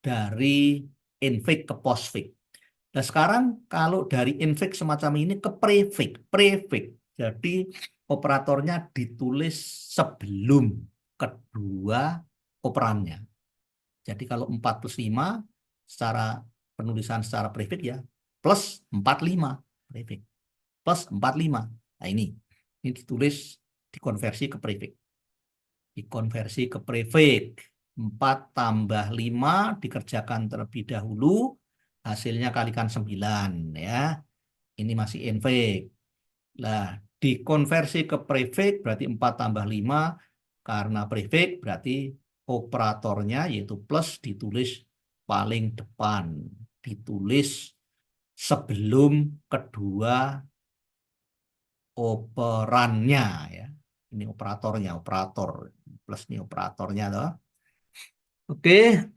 dari infix ke postfix. Nah, sekarang kalau dari infix semacam ini ke prefix, prefix. Jadi operatornya ditulis sebelum kedua operannya. Jadi kalau 4 plus 5 secara penulisan secara prefix ya plus 45 prefix. Plus 45. Nah, ini ditulis dikonversi ke prefix. Dikonversi ke prefix. 4 tambah 5 dikerjakan terlebih dahulu, hasilnya kalikan 9 ya. Ini masih infix. Nah, dikonversi ke prefix berarti 4 tambah 5 karena prefix berarti operatornya yaitu plus ditulis paling depan. Ditulis sebelum kedua operannya ya. Ini operatornya, operator plus ini operatornya toh. Oke.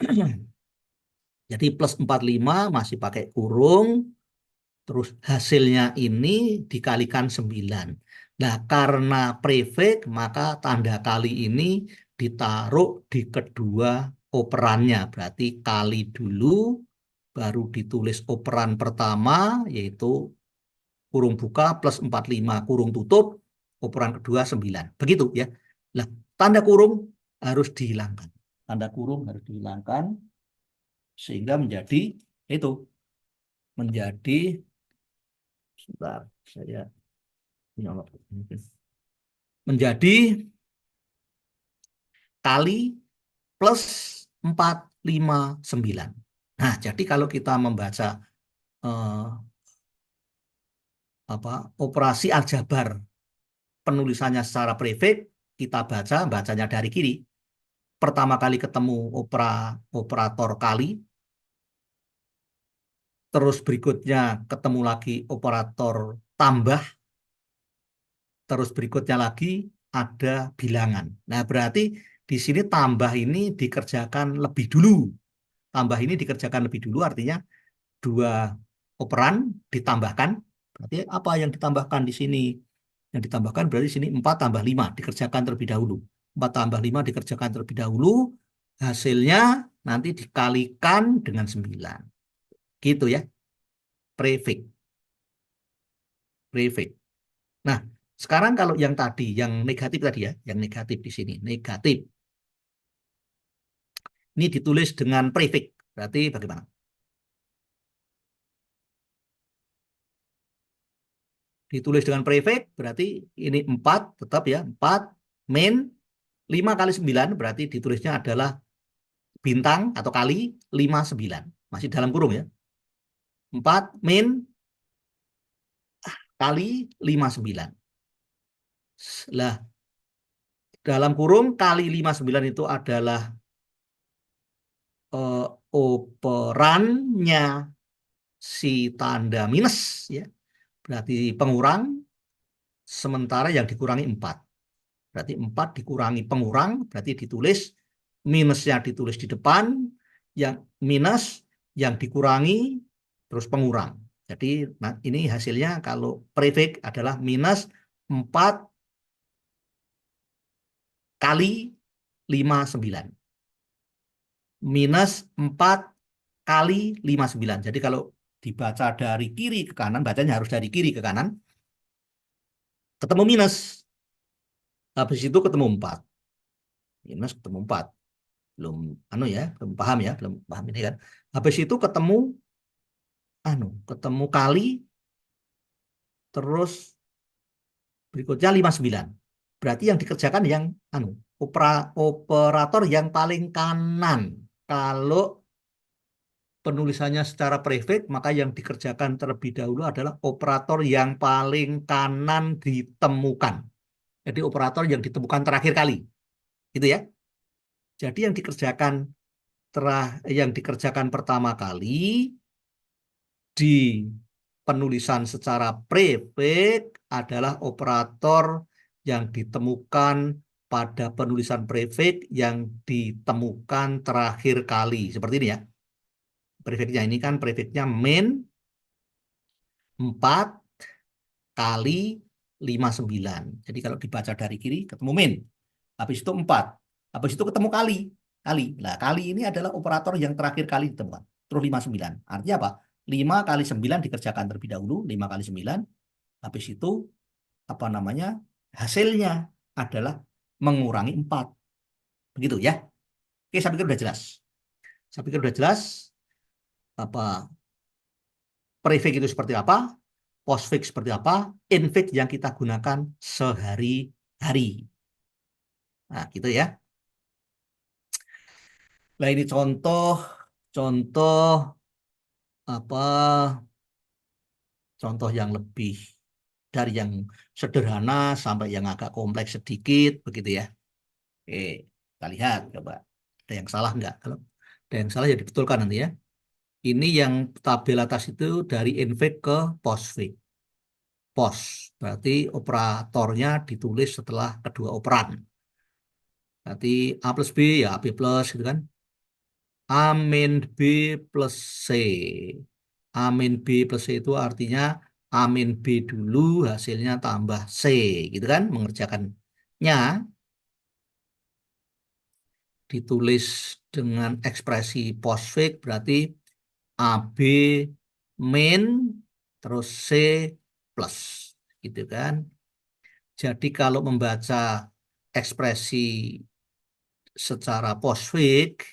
Jadi plus 45 masih pakai kurung. Terus hasilnya ini dikalikan 9. Nah, karena prefix, maka tanda kali ini ditaruh di kedua operannya. Berarti kali dulu, baru ditulis operan pertama, yaitu kurung buka plus 45, kurung tutup, operan kedua 9. Begitu ya. Nah, tanda kurung harus dihilangkan. Tanda kurung harus dihilangkan, sehingga menjadi itu. Menjadi, sebentar, saya nyolok. Menjadi kali plus 459. Nah, jadi kalau kita membaca eh, operasi aljabar penulisannya secara prefix, kita bacanya dari kiri. Pertama kali ketemu operator kali, terus berikutnya ketemu lagi operator tambah, terus berikutnya lagi ada bilangan. Nah, berarti di sini tambah ini dikerjakan lebih dulu. Tambah ini dikerjakan lebih dulu artinya dua operan ditambahkan. Berarti apa yang ditambahkan di sini? Yang ditambahkan berarti di sini 4 tambah 5 dikerjakan terlebih dahulu. 4 tambah 5 dikerjakan terlebih dahulu. Hasilnya nanti dikalikan dengan 9. Gitu ya. prefix. Prefix. Nah, sekarang kalau yang tadi, yang negatif tadi ya, yang negatif di sini, negatif. Ini ditulis dengan prefix. Berarti bagaimana? Ditulis dengan prefix, berarti ini 4, tetap ya, 4, min, 5 kali 9, berarti ditulisnya adalah bintang atau kali 59. Masih dalam kurung ya. 4 min kali 59. Lah, dalam kurung kali 59 itu adalah operannya si tanda minus ya. Berarti pengurang sementara yang dikurangi 4. Berarti 4 dikurangi pengurang berarti ditulis minusnya ditulis di depan, yang minus yang dikurangi terus pengurang. Jadi nah, ini hasilnya kalau prefix adalah minus 4 kali 59. Minus 4 kali 59. Jadi kalau dibaca dari kiri ke kanan, bacanya harus dari kiri ke kanan, ketemu minus. Habis itu ketemu 4. Minus ketemu 4. Belum anu ya, belum paham ya, belum paham ini kan. Habis itu ketemu ketemu kali terus berikutnya 59. Berarti yang dikerjakan yang operator yang paling kanan. Kalau penulisannya secara prefix, maka yang dikerjakan terlebih dahulu adalah operator yang paling kanan ditemukan. Jadi operator yang ditemukan terakhir kali. Gitu ya. Jadi yang dikerjakan pertama kali di penulisan secara prefix adalah operator yang ditemukan pada penulisan prefix yang ditemukan terakhir kali. Seperti ini ya. Prefixnya ini kan prefixnya min 4 kali 59. Jadi kalau dibaca dari kiri ketemu min. Habis itu 4. Habis itu ketemu kali. Kali. Nah, kali ini adalah operator yang terakhir kali ditemukan. Terus 59. Artinya apa? 5 kali 9 dikerjakan terlebih dahulu. 5 kali 9. Habis itu apa namanya? Hasilnya adalah mengurangi 4. Begitu ya. Oke, saya pikir udah jelas. Saya pikir udah jelas apa prefix itu seperti apa, postfix seperti apa, infix yang kita gunakan sehari-hari. Nah, gitu ya. Nah, ini contoh apa contoh yang lebih dari yang sederhana sampai yang agak kompleks sedikit begitu ya. Oke, kita lihat coba. Ada yang salah nggak? Kalau ada yang salah ya dibetulkan nanti ya. Ini yang tabel atas itu dari infix ke postfix. Post berarti operatornya ditulis setelah kedua operan. Berarti A plus B ya AB plus gitu kan. A min B plus C. A min B plus C itu artinya A min B dulu hasilnya tambah C gitu kan. Mengerjakannya ditulis dengan ekspresi postfix berarti AB min terus C plus gitu kan. Jadi kalau membaca ekspresi secara postfix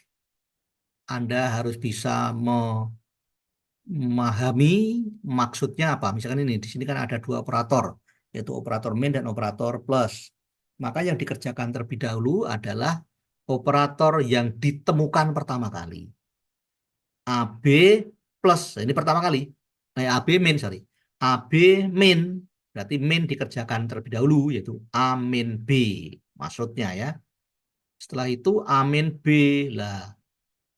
Anda harus bisa memahami maksudnya apa. Misalkan ini, di sini kan ada dua operator, yaitu operator min dan operator plus. Maka yang dikerjakan terlebih dahulu adalah operator yang ditemukan pertama kali. AB plus, ini pertama kali. AB min, sorry. AB min, berarti min dikerjakan terlebih dahulu, yaitu A min B. Maksudnya ya. Setelah itu A min B. Lah,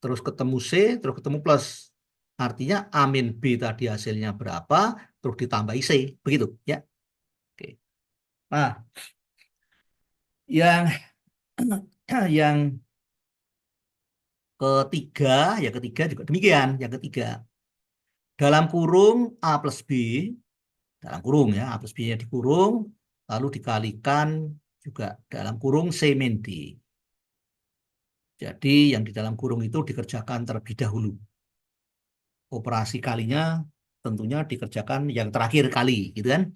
terus ketemu C, terus ketemu plus. Artinya A min B tadi hasilnya berapa, terus ditambahi C. Begitu ya. Oke. Nah, yang yang ketiga, yang ketiga juga demikian. Yang ketiga, dalam kurung A plus B, dalam kurung ya, A plus B-nya dikurung, lalu dikalikan juga dalam kurung C min D. Jadi yang di dalam kurung itu dikerjakan terlebih dahulu. Operasi kalinya tentunya dikerjakan yang terakhir kali, gitu kan?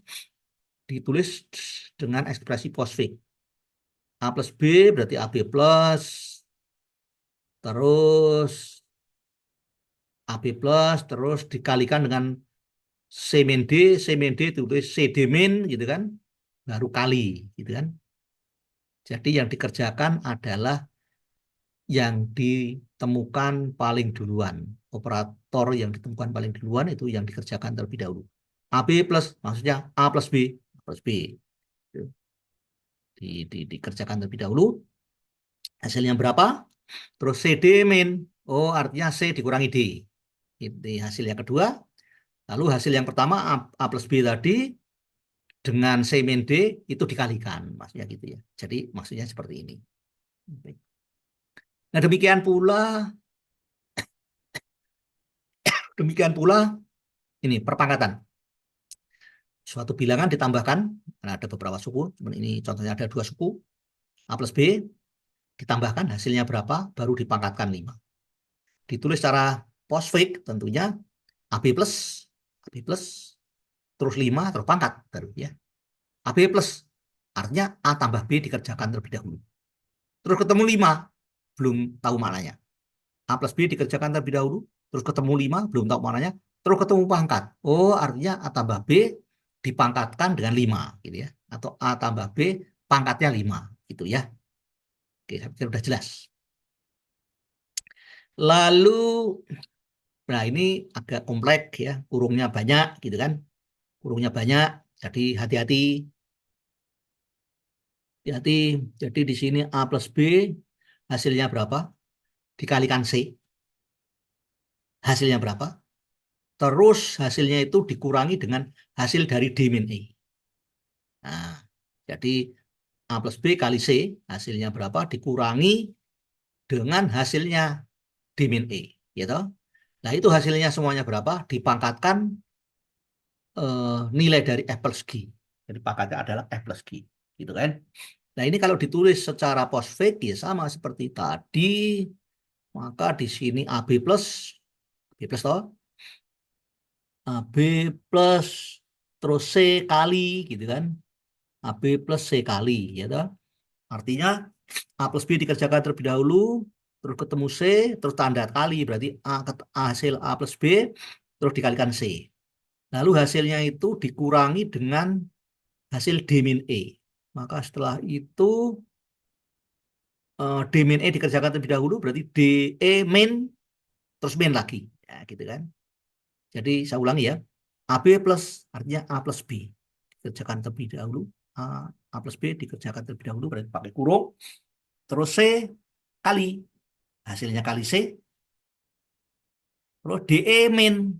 Ditulis dengan ekspresi postfix. A plus B berarti AB plus, terus AB plus, terus dikalikan dengan C min D, ditulis CD min, gitu kan? Baru kali, gitu kan? Jadi yang dikerjakan adalah yang ditemukan paling duluan. Operator yang ditemukan paling duluan itu yang dikerjakan terlebih dahulu. AB plus, maksudnya A plus B, plus B. Dikerjakan terlebih dahulu. Hasilnya berapa? Terus CD min. Oh, artinya C dikurangi D. Ini hasil yang kedua. Lalu hasil yang pertama A plus B tadi dengan C min D itu dikalikan. Maksudnya gitu ya. Jadi maksudnya seperti ini. Nah, demikian pula ini perpangkatan. Suatu bilangan ditambahkan, karena ada beberapa suku, ini contohnya ada 2 suku, A plus B, ditambahkan hasilnya berapa, baru dipangkatkan 5. Ditulis secara postfix tentunya AB plus, terus 5, terus pangkat, baru ya. AB plus, artinya A tambah B dikerjakan terlebih dahulu. Terus ketemu 5, belum tahu maknanya. A plus B dikerjakan terlebih dahulu, terus ketemu 5, belum tahu maknanya, terus ketemu pangkat. Oh, artinya A tambah B dipangkatkan dengan 5, gitu ya. Atau A tambah B pangkatnya 5, gitu ya. Oke, saya pikir sudah jelas. Lalu, nah ini agak kompleks ya, kurungnya banyak, gitu kan. Kurungnya banyak, jadi hati-hati. Hati-hati, jadi di sini A plus B, hasilnya berapa? Dikalikan C, hasilnya berapa? Terus hasilnya itu dikurangi dengan hasil dari D min E. Nah, jadi A plus B kali C, hasilnya berapa? Dikurangi dengan hasilnya D min E. Gitu. Nah, itu hasilnya semuanya berapa? Dipangkatkan nilai dari F plus G. Jadi pangkatnya adalah F plus G. Gitu kan? Nah, ini kalau ditulis secara postfix, ya sama seperti tadi. Maka di sini AB plus toh, AB plus terus C kali, gitu kan? AB plus C kali, ya toh. Artinya A plus B dikerjakan terlebih dahulu, terus ketemu C, terus tanda kali, berarti hasil A plus B, terus dikalikan C. Lalu hasilnya itu dikurangi dengan hasil D min E. Maka setelah itu D min E dikerjakan terlebih dahulu, berarti DE min, terus min lagi. Ya, gitu kan. Jadi saya ulangi ya. AB plus artinya A plus B. Dikerjakan terlebih dahulu. A, A plus B dikerjakan terlebih dahulu, berarti pakai kurung. Terus C kali. Hasilnya kali C. Terus DE min.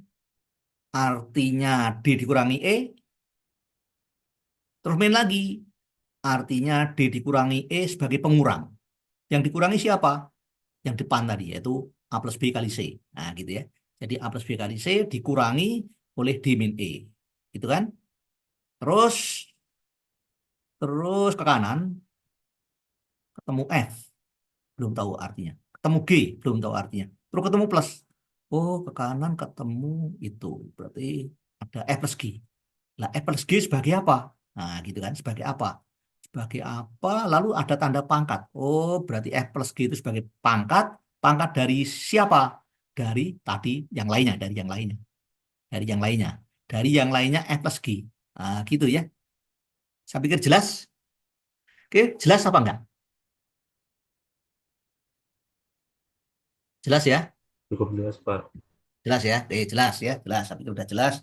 Artinya D dikurangi E. Terus min lagi. Artinya D dikurangi E sebagai pengurang. Yang dikurangi siapa? Yang depan tadi, yaitu A plus B kali C. Nah, gitu ya. Jadi A plus B kali C dikurangi oleh D min E. Gitu kan? Terus, terus ke kanan, ketemu F. Belum tahu artinya. Ketemu G. Belum tahu artinya. Terus ketemu plus. Oh, ke kanan ketemu itu. Berarti ada F plus G. Lah, F plus G sebagai apa? Nah, gitu kan. Sebagai apa? Sebagai apa? Lalu ada tanda pangkat. Oh, berarti F plus G itu sebagai pangkat. Pangkat dari siapa? Dari tadi yang lainnya. Dari yang lainnya. Dari yang lainnya. Dari yang lainnya F plus G. Nah, gitu ya. Saya pikir jelas. Oke, jelas apa enggak? Jelas ya? Cukup jelas, Pak. Jelas ya? Jelas ya. Jelas. Saya pikir udah jelas.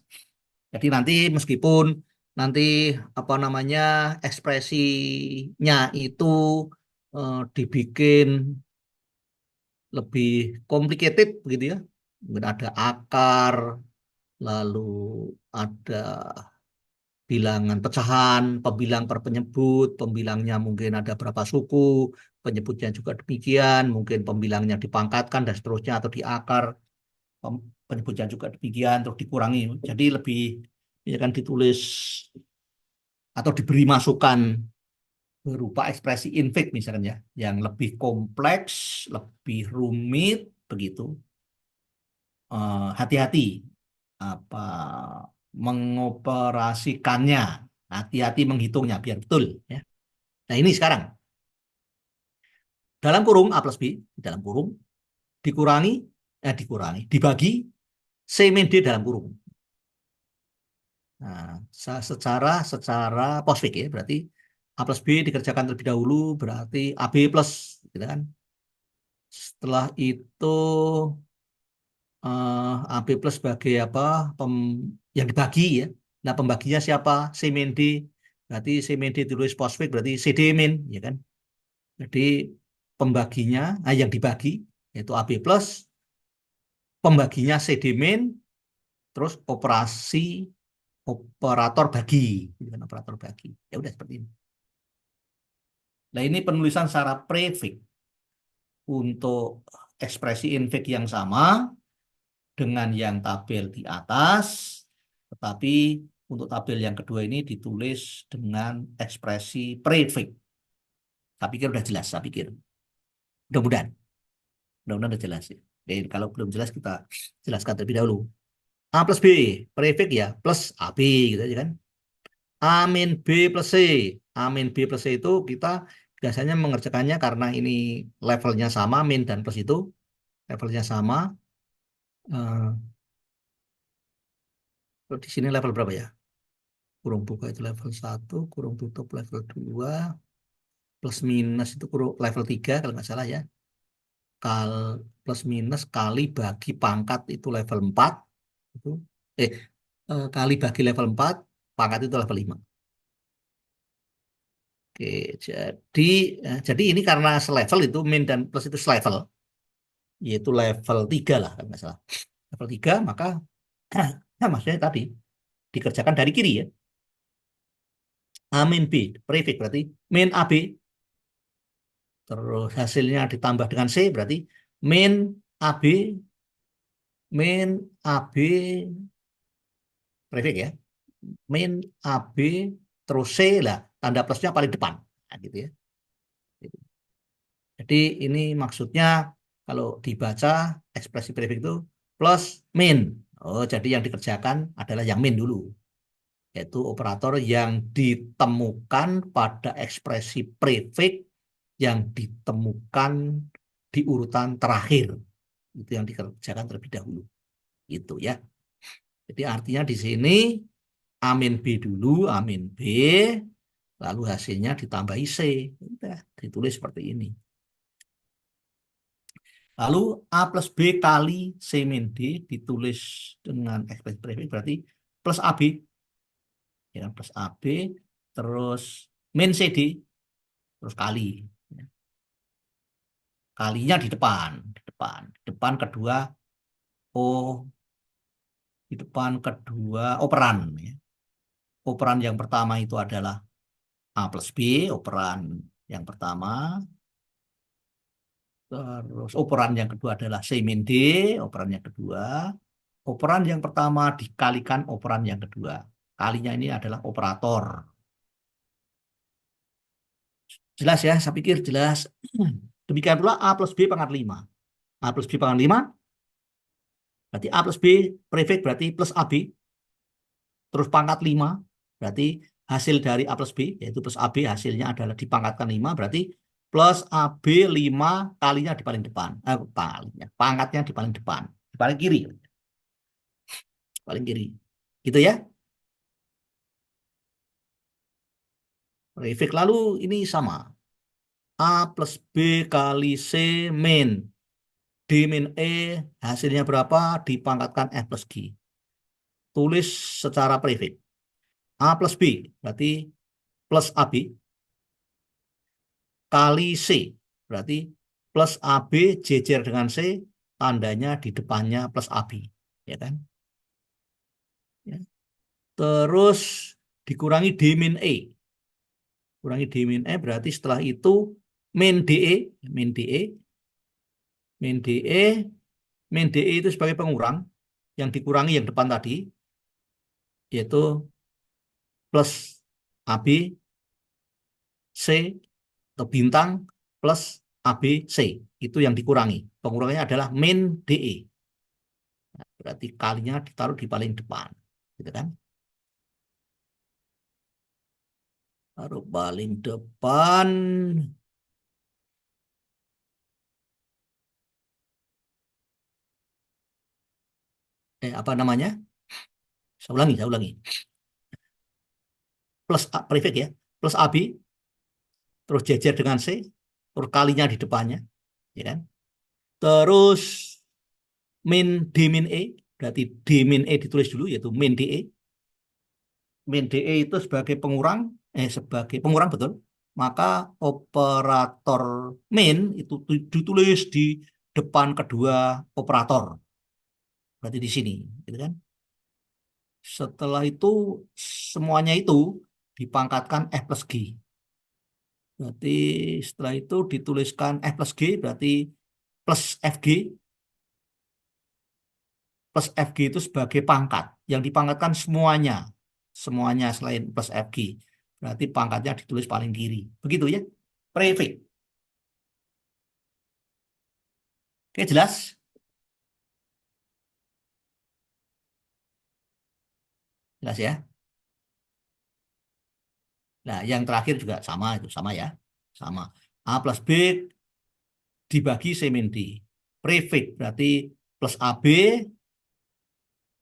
Jadi nanti meskipun nanti apa namanya ekspresinya itu dibikin lebih complicated begitu ya. Mungkin ada akar, lalu ada bilangan pecahan, pembilang per penyebut, pembilangnya mungkin ada berapa suku, penyebutnya juga demikian, mungkin pembilangnya dipangkatkan dan seterusnya atau di akar, penyebutnya juga demikian, terus dikurangi. Jadi lebih ya kan ditulis atau diberi masukan berupa ekspresi infix misalnya, yang lebih kompleks, lebih rumit begitu. Hati-hati apa mengoperasikannya. Hati-hati menghitungnya biar betul ya. Nah, ini sekarang dalam kurung A plus B, di dalam kurung dikurangi dibagi C min D dalam kurung. Nah, secara secara postfix ya, berarti A plus B dikerjakan terlebih dahulu, berarti AB plus, gitu kan. Setelah itu AB plus sebagai apa? Yang dibagi ya. Nah, pembaginya siapa? C min D. Berarti C min D ditulis postfix, berarti CD min, ya kan. Jadi pembaginya, yang dibagi, yaitu AB plus, pembaginya CD min, terus operasi operator bagi, gitu kan, operator bagi. Ya udah seperti ini. Nah, ini penulisan secara prefix untuk ekspresi infix yang sama dengan yang tabel di atas, tetapi untuk tabel yang kedua ini ditulis dengan ekspresi prefix. Saya pikir udah jelas, saya pikir. Mudah-mudahan, mudah-mudahan udah jelas ya. Jadi kalau belum jelas kita jelaskan terlebih dahulu. A plus B, prefix ya, plus AB gitu aja kan. A min B plus C. A min B plus C itu kita biasanya mengerjakannya karena ini levelnya sama, min dan plus itu levelnya sama. Eh, di sini level berapa ya? Kurung buka itu level 1, kurung tutup level 2, plus minus itu kurung level 3 kalau nggak salah ya. Kal plus minus kali bagi pangkat itu level 4. Itu, eh, kali bagi level 4, pangkat itu level 5. Oke, jadi ini karena selevel itu min dan plus itu selevel, yaitu level 3 lah kalau nggak salah. Level 3 maka nah maksudnya tadi dikerjakan dari kiri ya. A min B, prefix berarti min AB, terus hasilnya ditambah dengan C berarti min AB, min AB prefix ya, min AB terus C lah, tanda plusnya paling depan. Nah, gitu ya. Jadi ini maksudnya kalau dibaca ekspresi prefix itu plus min. Oh, jadi yang dikerjakan adalah yang min dulu, yaitu operator yang ditemukan pada ekspresi prefix yang ditemukan di urutan terakhir. Itu yang dikerjakan terlebih dahulu. Itu ya. Jadi artinya di sini amin B dulu, amin B, lalu hasilnya ditambahi C. Udah, ditulis seperti ini. Lalu A plus B kali C min D ditulis dengan ekspresi prefix berarti plus AB. Ya, plus AB, terus min CD, terus kali. Kalinya di depan, di depan. Di depan kedua O, di depan kedua operan. Ya. Operan yang pertama itu adalah A plus B, operan yang pertama. Terus operan yang kedua adalah C min D, operan yang kedua. Operan yang pertama dikalikan operan yang kedua. Kalinya ini adalah operator. Jelas ya, saya pikir jelas. Demikian pula A plus B pangkat 5. A plus B pangkat 5, berarti A plus B prefix berarti plus AB. Terus pangkat 5, berarti hasil dari A plus B, yaitu plus AB hasilnya adalah dipangkatkan 5, berarti plus AB 5 kalinya di paling depan. Pangkatnya di paling depan. Di paling kiri. Paling kiri. Gitu ya. Prefix lalu ini sama. A plus B kali C min. D min E hasilnya berapa? Dipangkatkan F plus G. Tulis secara prefix. A plus B berarti plus AB kali C. Berarti plus AB jejer dengan C, tandanya di depannya plus AB. Ya kan? Ya. Terus dikurangi D min E. Kurangi D min E berarti setelah itu min DE, min DE, min DE, min DE itu sebagai pengurang yang dikurangi yang depan tadi, yaitu plus AB C atau bintang plus ABC itu yang dikurangi. Pengurangannya adalah min DE. berarti kalinya ditaruh di paling depan, gitu kan? Taruh paling depan. Apa namanya? Saya ulangi. Plus A, prefix ya. Plus AB, terus jejer dengan C, terus kalinya di depannya, ya kan? Terus min D min E, berarti D min E ditulis dulu, yaitu min DE. Min DE itu sebagai pengurang betul. Maka operator min itu ditulis di depan kedua operator. Berarti di sini, gitu kan? Setelah itu semuanya itu dipangkatkan F plus G. Berarti setelah itu dituliskan F plus G, berarti plus FG. Plus FG itu sebagai pangkat. Yang dipangkatkan semuanya. Semuanya selain plus FG. Berarti pangkatnya ditulis paling kiri. Begitu ya. Prefix. Oke, jelas? Jelas ya. Nah, yang terakhir juga sama itu, sama ya. Sama. A plus B dibagi C min D. Prefix berarti plus AB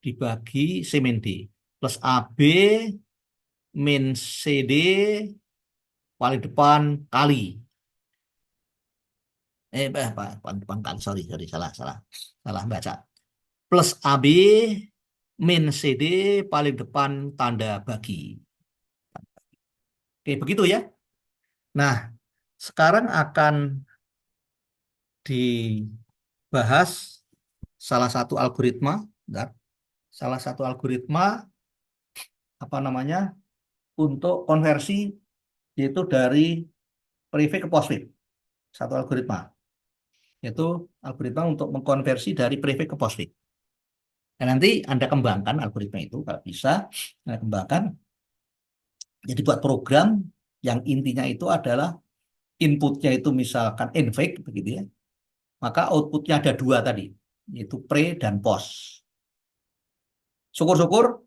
dibagi C min D. Plus AB min CD paling depan kali. Paling depan kali. Sorry, salah baca. Plus AB min CD paling depan tanda bagi. Oke, begitu ya. Nah, sekarang akan dibahas salah satu algoritma. Bentar. Salah satu algoritma apa namanya untuk konversi yaitu dari prefix ke postfix. Satu algoritma yaitu algoritma untuk mengkonversi dari prefix ke postfix. Dan nanti Anda kembangkan algoritma itu kalau bisa, Anda kembangkan jadi buat program yang intinya itu adalah inputnya itu misalkan infix begitu ya. Maka outputnya ada dua tadi, yaitu pre dan post. Syukur-syukur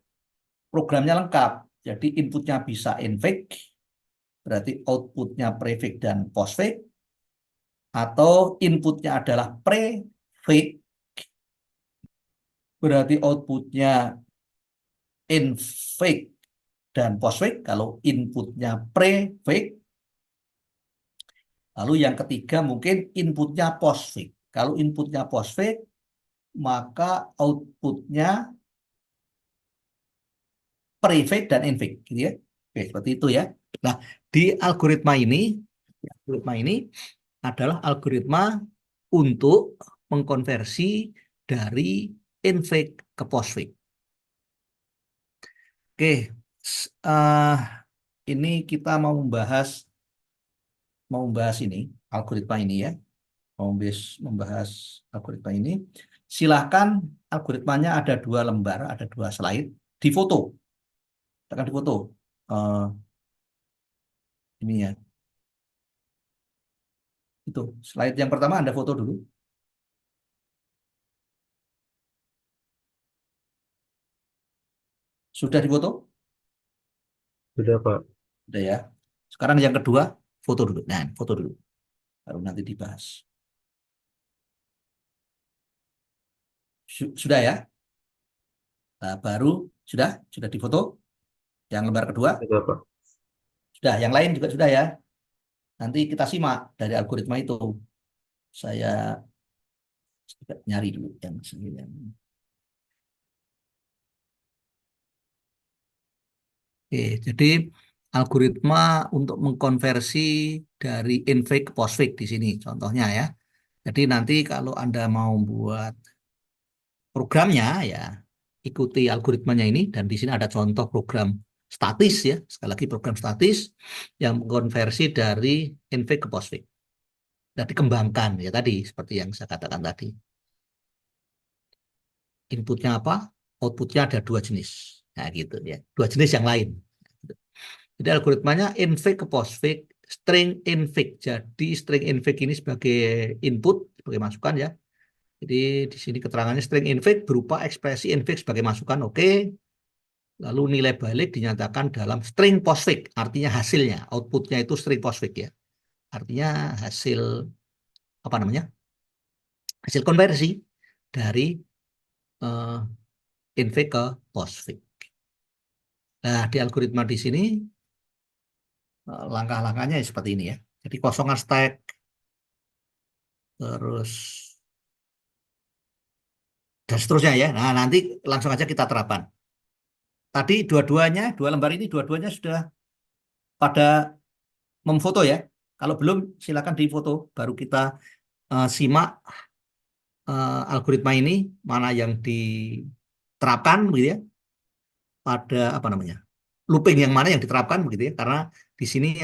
programnya lengkap. Jadi inputnya bisa infix, berarti outputnya prefix dan postfix, atau inputnya adalah prefix, berarti outputnya infix dan postfix kalau inputnya prefix. Lalu yang ketiga mungkin inputnya postfix. Kalau inputnya postfix, maka outputnya prefix dan infix, gitu ya. Oke, seperti itu ya. Nah, di algoritma ini adalah algoritma untuk mengkonversi dari infix ke postfix. Oke, ini kita mau membahas ini algoritma ini ya, membahas algoritma ini. Silahkan algoritmanya ada 2 lembar, ada 2 slide, difoto, tekan difoto. Ini ya, itu slide yang pertama Anda foto dulu. Sudah difoto? Sudah, Pak. Sudah ya. Sekarang yang kedua, foto dulu. Nah, foto dulu. Baru nanti dibahas. Sudah ya? Nah, baru sudah difoto. Yang lembar kedua, Sudah, Pak. sudah. Yang lain juga sudah ya. Nanti kita simak dari algoritma itu. Saya nyari dulu yang segini. Oke, jadi algoritma untuk mengkonversi dari infix ke postfix di sini contohnya ya. Jadi nanti kalau Anda mau buat programnya ya ikuti algoritmanya ini dan di sini ada contoh program statis ya. Sekali lagi program statis yang mengkonversi dari infix ke postfix. Dan dikembangkan ya tadi seperti yang saya katakan tadi. Inputnya apa? Outputnya ada 2 jenis. Nah gitu ya. 2 jenis yang lain. Jadi algoritmanya infix ke postfix, string infix. Jadi string infix ini sebagai input, sebagai masukan ya. Jadi di sini keterangannya string infix berupa ekspresi infix sebagai masukan, oke. Lalu nilai balik dinyatakan dalam string postfix, artinya hasilnya, outputnya itu string postfix ya. Artinya hasil apa namanya? Hasil konversi dari eh, infix ke postfix. Nah, di algoritma di sini langkah-langkahnya seperti ini ya. Jadi kosongan stack, terus dan seterusnya ya. Nah, nanti langsung aja kita terapkan. Tadi dua lembar ini dua-duanya sudah pada memfoto ya. Kalau belum, silakan difoto. Baru kita simak algoritma ini mana yang diterapkan begitu ya. Pada apa namanya? Looping yang mana yang diterapkan begitu ya. Karena di sini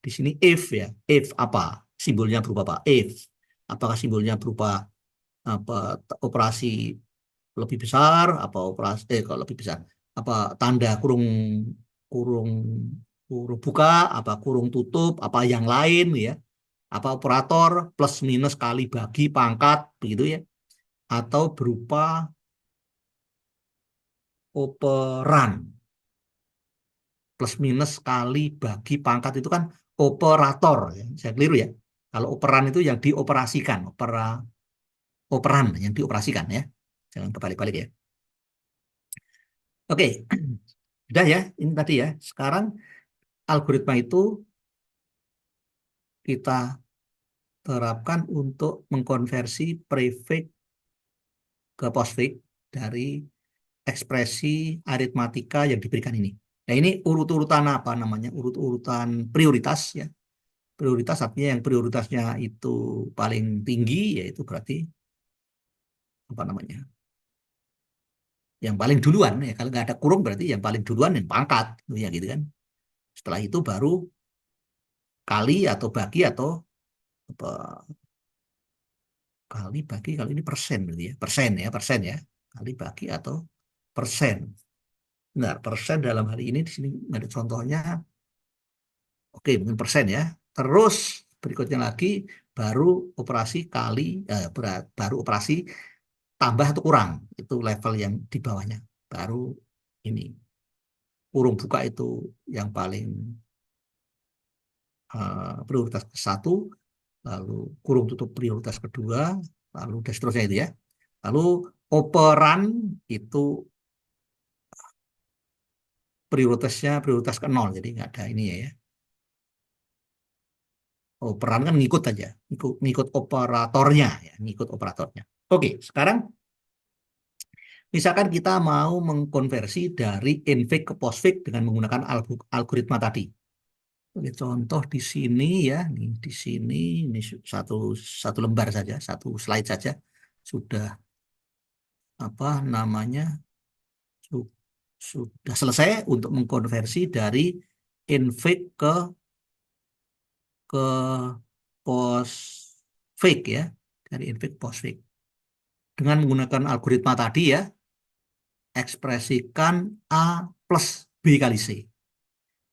di sini if ya. If apa? Simbolnya berupa apa? If. Apakah simbolnya berupa apa operasi lebih besar, apa operasi kalau lebih besar, apa tanda kurung kurung kurung buka, apa kurung tutup, apa yang lain ya, apa operator plus minus kali bagi pangkat begitu ya, atau berupa operan plus minus kali bagi pangkat itu kan operator ya. Saya keliru ya. Kalau operan itu yang dioperasikan, operan yang dioperasikan ya. Jangan kebalik-balik ya. Oke, udah ya, ini tadi ya. Sekarang algoritma itu kita terapkan untuk mengkonversi prefix ke postfix dari ekspresi aritmatika yang diberikan ini. Nah, ini urut-urutan apa namanya? Urut-urutan prioritas ya. Prioritas artinya yang prioritasnya itu paling tinggi, yaitu berarti apa namanya? Yang paling duluan ya. Kalau nggak ada kurung berarti yang paling duluan yang pangkat, ya gitu kan. Setelah itu baru kali atau bagi atau apa, kali bagi kalau ini persen berarti ya persen ya kali bagi atau persen. Nah, persen dalam hal ini di sini ada contohnya. Oke, mungkin persen ya. Terus berikutnya lagi baru operasi kali baru operasi tambah atau kurang. Itu level yang di bawahnya. Baru ini kurung buka itu yang paling prioritas ke satu, lalu kurung tutup prioritas kedua, lalu dan seterusnya itu ya. Lalu operan itu prioritasnya prioritas ke nol, jadi nggak ada ini ya. Operan kan ngikut aja, ngikut operatornya ya, ngikut operatornya. Oke, sekarang misalkan kita mau mengkonversi dari infix ke postfix dengan menggunakan algoritma tadi. Oke, contoh di sini ya, nih di sini ini satu satu lembar saja, satu slide saja sudah apa namanya sudah selesai untuk mengkonversi dari infix ke postfix ya, dari infix postfix dengan menggunakan algoritma tadi ya, ekspresikan A plus B kali C,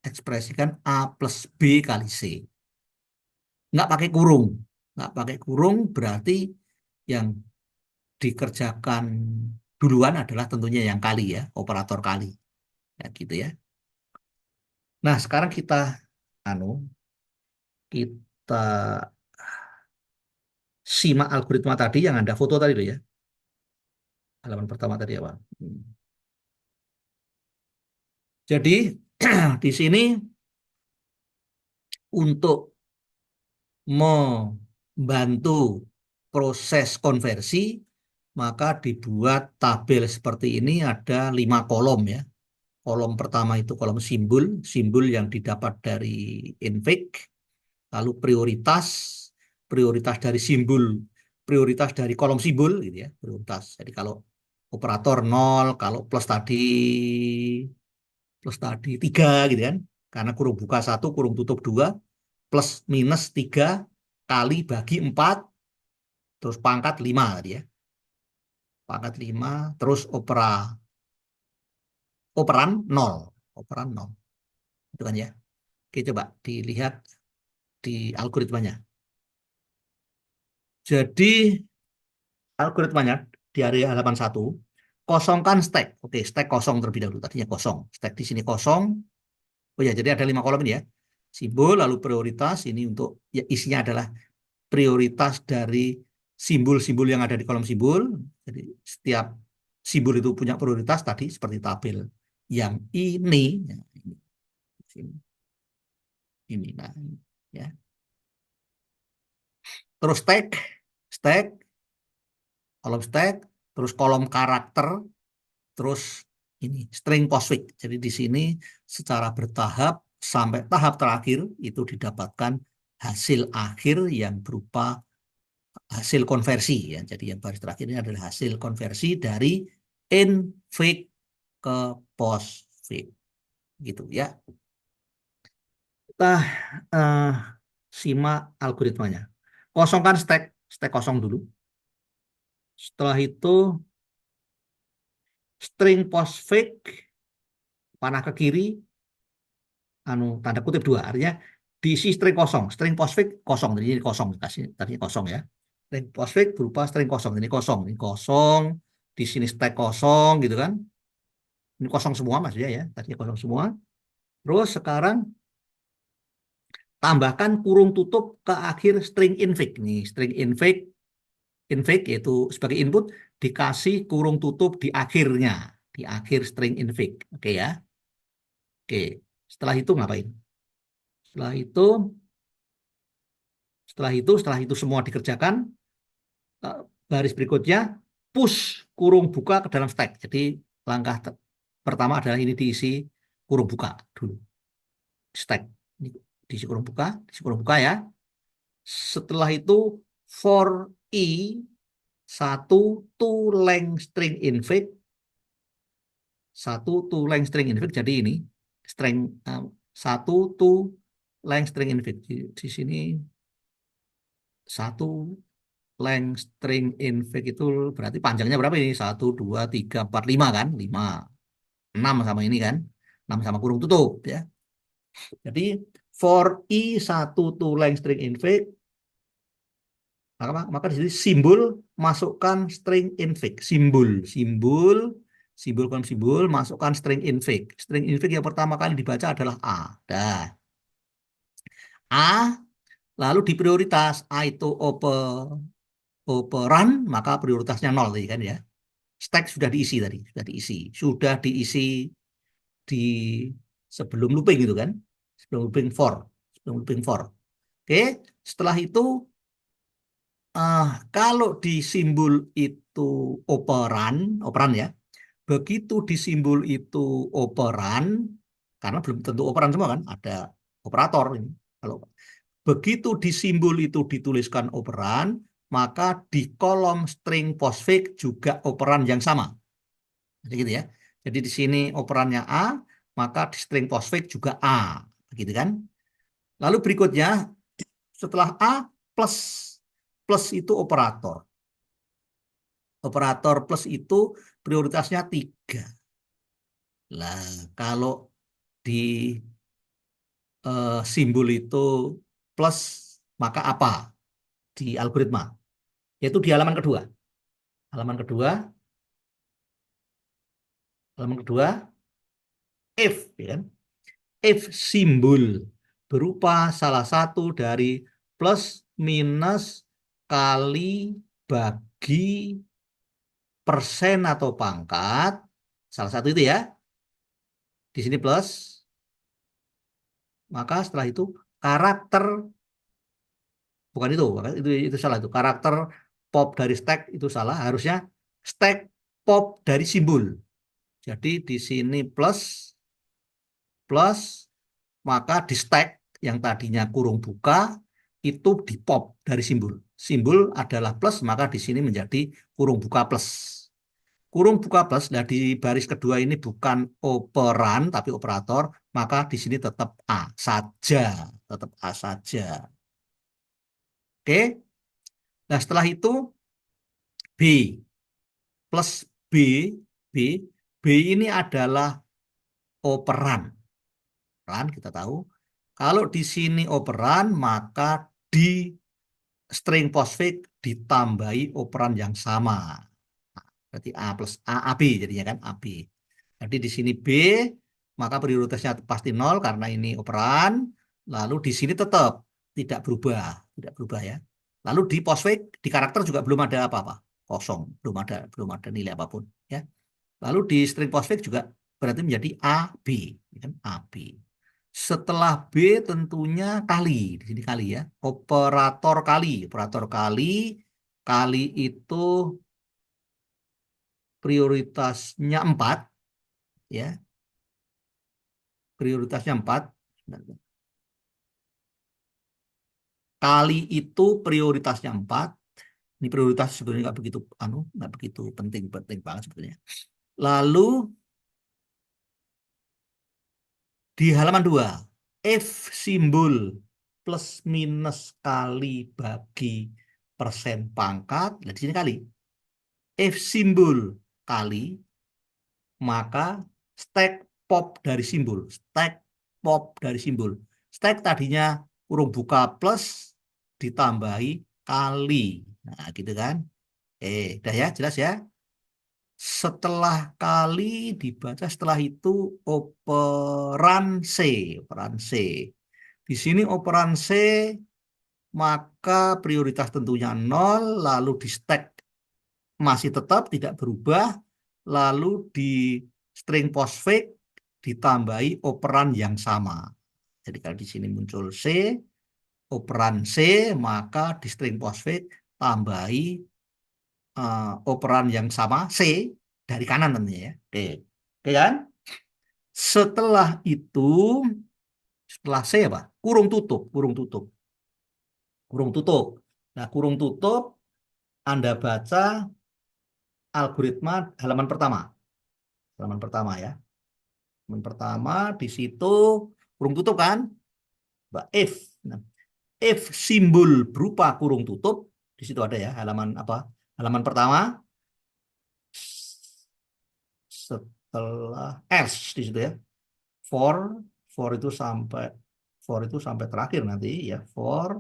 ekspresikan A plus B kali C, nggak pakai kurung. Nggak pakai kurung berarti yang dikerjakan duluan adalah tentunya yang kali ya, operator kali ya gitu ya. Nah, sekarang anu kita simak algoritma tadi yang Anda foto tadi loh ya. Halaman pertama tadi ya, Pak. Jadi di sini untuk membantu proses konversi, maka dibuat tabel seperti ini ada 5 kolom ya. Kolom pertama itu kolom simbol, simbol yang didapat dari infix, lalu prioritas, prioritas dari simbol, prioritas dari kolom simbol gitu ya, prioritas. Jadi kalau operator 0, kalau plus tadi 3 gitu kan. Karena kurung buka 1, kurung tutup 2, plus minus 3 kali bagi 4, terus pangkat 5 tadi ya. Pangkat 5, terus operan 0. Operan 0. Itu kan ya. Oke, coba dilihat di algoritmanya. Jadi algoritmanya di area halaman 1, kosongkan stack. Oke, stack kosong terlebih dahulu. Tadinya kosong. Stack di sini kosong. Oh ya, jadi ada 5 kolom ini ya. Simbol, lalu prioritas. Ini untuk, ya isinya adalah prioritas dari simbol-simbol yang ada di kolom simbol. Jadi setiap simbol itu punya prioritas tadi seperti tabel yang ini. Ya, ini, nah, ya. Terus stack, kolom stack, terus kolom karakter, terus ini string postfix. Jadi di sini secara bertahap sampai tahap terakhir itu didapatkan hasil akhir yang berupa hasil konversi ya. Jadi yang baris terakhir ini adalah hasil konversi dari infig ke postfix gitu ya. Kita eh, simak algoritmanya. Kosongkan stack kosong dulu. Setelah itu string postfix panah ke kiri, tanda kutip 2, artinya diisi string kosong, string postfix kosong, jadi ini kosong, kasih tadinya kosong ya. String postfix berupa string kosong, ini kosong, di sini stack kosong gitu kan. Ini kosong semua maksudnya ya, tadinya kosong semua. Terus sekarang tambahkan kurung tutup ke akhir string infig. Nih, string infig yaitu sebagai input dikasih kurung tutup di akhirnya, di akhir string infig. Oke ya. Oke, setelah itu ngapain? Setelah itu setelah itu semua dikerjakan, baris berikutnya push kurung buka ke dalam stack. Jadi langkah pertama adalah ini diisi kurung buka dulu. Stack. Ini diisi kurung buka ya. Setelah itu for i 1 to length string infig, 1 to length string infig. Jadi ini string 1 to length string infig. Di sini 1 length string infig itu berarti panjangnya berapa ini? 1, 2, 3, 4, 5 kan? 5, 6 sama ini kan? 6 sama kurung tutup ya. Jadi for i 1 to length string infig, maka di sini simbol masukkan string infig. Simbol kolom simbol masukkan string infig. String infig yang pertama kali dibaca adalah A. Dah. A, lalu di prioritas A itu operan, maka prioritasnya 0 tadi kan ya. Stack sudah diisi tadi, sudah diisi di sebelum looping gitu kan, sebelum looping for. Oke, setelah itu kalau di simbol itu operan ya, begitu di simbol itu operan, karena belum tentu operan semua kan, ada operator ini. Kalau begitu di simbol itu dituliskan operan, maka di kolom string postfix juga operan yang sama. Jadi gitu ya. Jadi di sini operannya A, maka di string postfix juga A, begitu kan? Lalu berikutnya setelah A plus, plus itu operator. Operator plus itu prioritasnya 3. Lah, kalau di simbol itu plus, maka apa di algoritma? Yaitu di halaman kedua. Halaman kedua, if, ya kan? If simbol berupa salah satu dari plus, minus, kali, bagi, persen atau pangkat, salah satu itu ya, di sini plus, maka setelah itu karakter, bukan itu salah, itu karakter pop dari stack itu salah, harusnya stack pop dari simbol. Jadi di sini plus, maka di stack yang tadinya kurung buka itu di pop dari simbol. Simbol adalah plus, maka di sini menjadi kurung buka plus. Kurung buka plus, nah di baris kedua ini bukan operan tapi operator, maka di sini tetap A saja, tetap A saja. Oke. Nah, setelah itu B plus B, B, B ini adalah operan. Kan kita tahu. Kalau di sini operan, maka di string postfix ditambahi operan yang sama. Berarti A plus A, AB jadinya kan AB. Jadi di sini B, maka prioritasnya pasti 0 karena ini operan. Lalu di sini tetap tidak berubah, tidak berubah ya. Lalu di postfix, di karakter juga belum ada apa-apa, kosong, belum ada nilai apapun ya. Lalu di string postfix juga berarti menjadi AB, ya kan? AB. Setelah B tentunya kali, di sini kali ya, operator kali, kali itu prioritasnya 4 ya, prioritasnya 4. Kali itu prioritasnya 4. Ini prioritas sebenarnya nggak begitu nggak begitu penting penting banget sebetulnya. Lalu di halaman 2, if simbol plus minus kali bagi persen pangkat, nah di sini kali. If simbol kali, maka stack pop dari simbol. Stack pop dari simbol. Stack tadinya kurung buka plus ditambahi kali. Nah, gitu kan. Udah ya, jelas ya. Setelah kali dibaca setelah itu operan C, operan C. Di sini operan C maka prioritas tentunya 0, lalu di stack masih tetap tidak berubah, lalu di string postfix ditambahi operan yang sama. Jadi kalau di sini muncul C, operan C, maka di string postfix tambahi operan yang sama C dari kanan tentunya ya. Oke. Oke kan? Setelah itu, setelah C apa? Kurung tutup, kurung tutup, kurung tutup. Nah, kurung tutup Anda baca algoritma halaman pertama. Halaman pertama ya. Halaman pertama di situ kurung tutup kan? If. Nah, if simbol berupa kurung tutup di situ ada ya halaman apa? Halaman pertama setelah else di situ ya. For for itu sampai terakhir nanti ya for,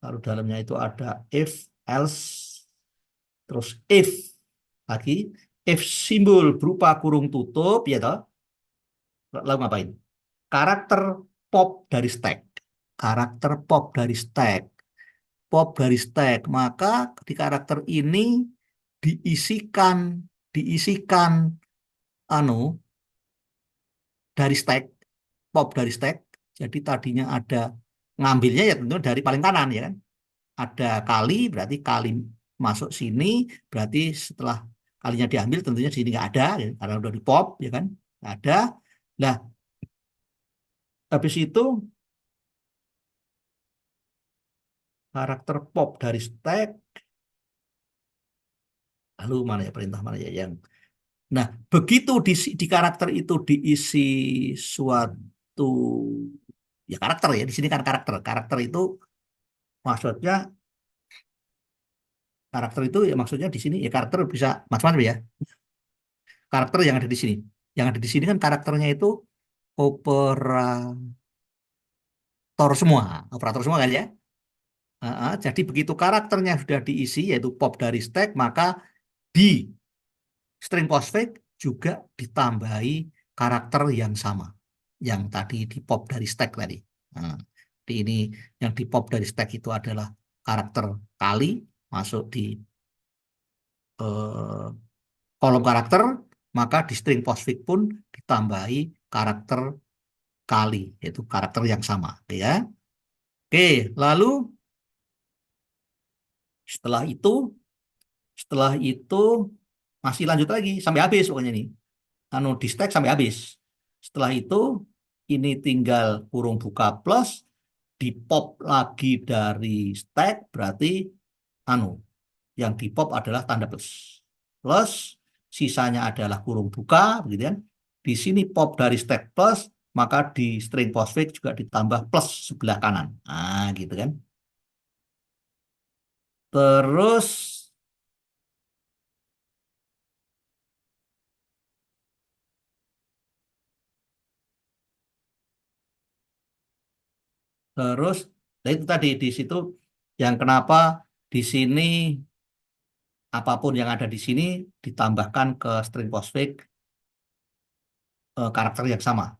lalu dalamnya itu ada if else terus if lagi, if simbol berupa kurung tutup ya toh, lalu ngapain? Karakter pop dari stack, karakter pop dari stack, pop dari stack, maka di karakter ini diisikan diisikan anu dari stack, pop dari stack. Jadi tadinya ada, ngambilnya ya tentu dari paling kanan ya kan. Ada kali, berarti kali masuk sini, berarti setelah kalinya diambil tentunya di sini nggak ada ya, karena udah di pop ya kan, nggak ada. Nah, habis itu karakter pop dari stack, lalu mana ya perintah mana ya yang, nah begitu di karakter itu diisi suatu ya karakter ya, di sini kan karakter, karakter itu maksudnya, karakter itu ya maksudnya di sini ya karakter bisa macam-macam ya. Karakter yang ada di sini. Yang ada di sini kan karakternya itu operator semua. Operator semua kan ya. Jadi begitu karakternya sudah diisi yaitu pop dari stack, maka di string postfix juga ditambahi karakter yang sama. Yang tadi di pop dari stack tadi. Nah, di ini yang di pop dari stack itu adalah karakter kali masuk di eh, kolom karakter, maka di string postfix pun ditambahi karakter kali, yaitu karakter yang sama. Oke ya. Oke, lalu setelah itu, setelah itu masih lanjut lagi sampai habis pokoknya ini. Di stack sampai habis. Setelah itu ini tinggal kurung buka plus, di pop lagi dari stack, berarti anu yang di pop adalah tanda plus. Plus sisanya adalah kurung buka, begitu kan? Di sini pop dari stack plus, maka di string postfix juga ditambah plus sebelah kanan. Nah, gitu kan. Terus terus nah itu tadi di situ yang kenapa Di sini apapun yang ada di sini ditambahkan ke string postfix karakter yang sama.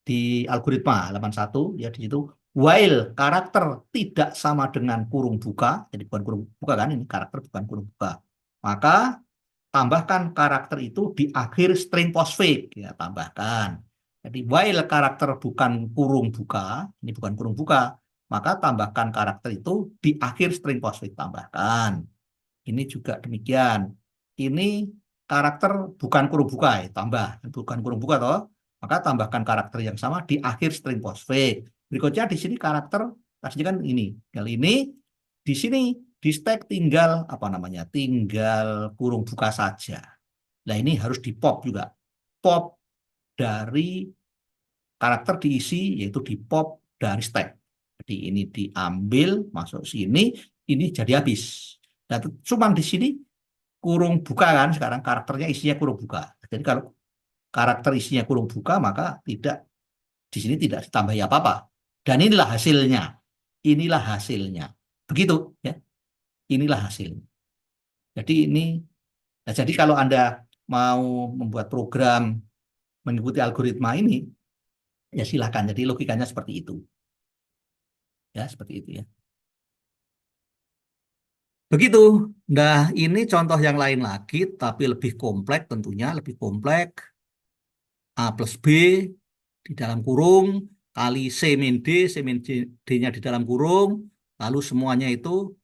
Di algoritma halaman 1 ya di situ while karakter tidak sama dengan kurung buka, jadi bukan kurung buka kan, ini karakter bukan kurung buka. Maka tambahkan karakter itu di akhir string postfix ya, tambahkan. Jadi while karakter bukan kurung buka, ini bukan kurung buka, maka tambahkan karakter itu di akhir string postfix, tambahkan. Ini juga demikian. Ini karakter bukan kurung buka, ya, tambah. Bukan kurung buka toh. Maka tambahkan karakter yang sama di akhir string postfix. Berikutnya di sini karakter tadi kan ini. Tinggal ini di sini di stack tinggal apa namanya? Tinggal kurung buka saja. Nah, ini harus di pop juga. Pop dari karakter diisi yaitu di pop dari stack. Jadi ini diambil masuk sini, ini jadi habis. Nah, cuman di sini kurung buka kan sekarang karakternya isinya kurung buka. Jadi kalau karakter isinya kurung buka maka tidak di sini tidak ditambahi apa-apa. Dan inilah hasilnya. Inilah hasilnya. Begitu ya. Inilah hasilnya. Jadi ini nah, jadi kalau Anda mau membuat program mengikuti algoritma ini ya silakan. Jadi logikanya seperti itu. Ya, seperti itu ya. Begitu. Nah, ini contoh yang lain lagi tapi lebih kompleks tentunya, lebih kompleks. A plus B di dalam kurung, kali C min D-nya di dalam kurung, lalu semuanya itu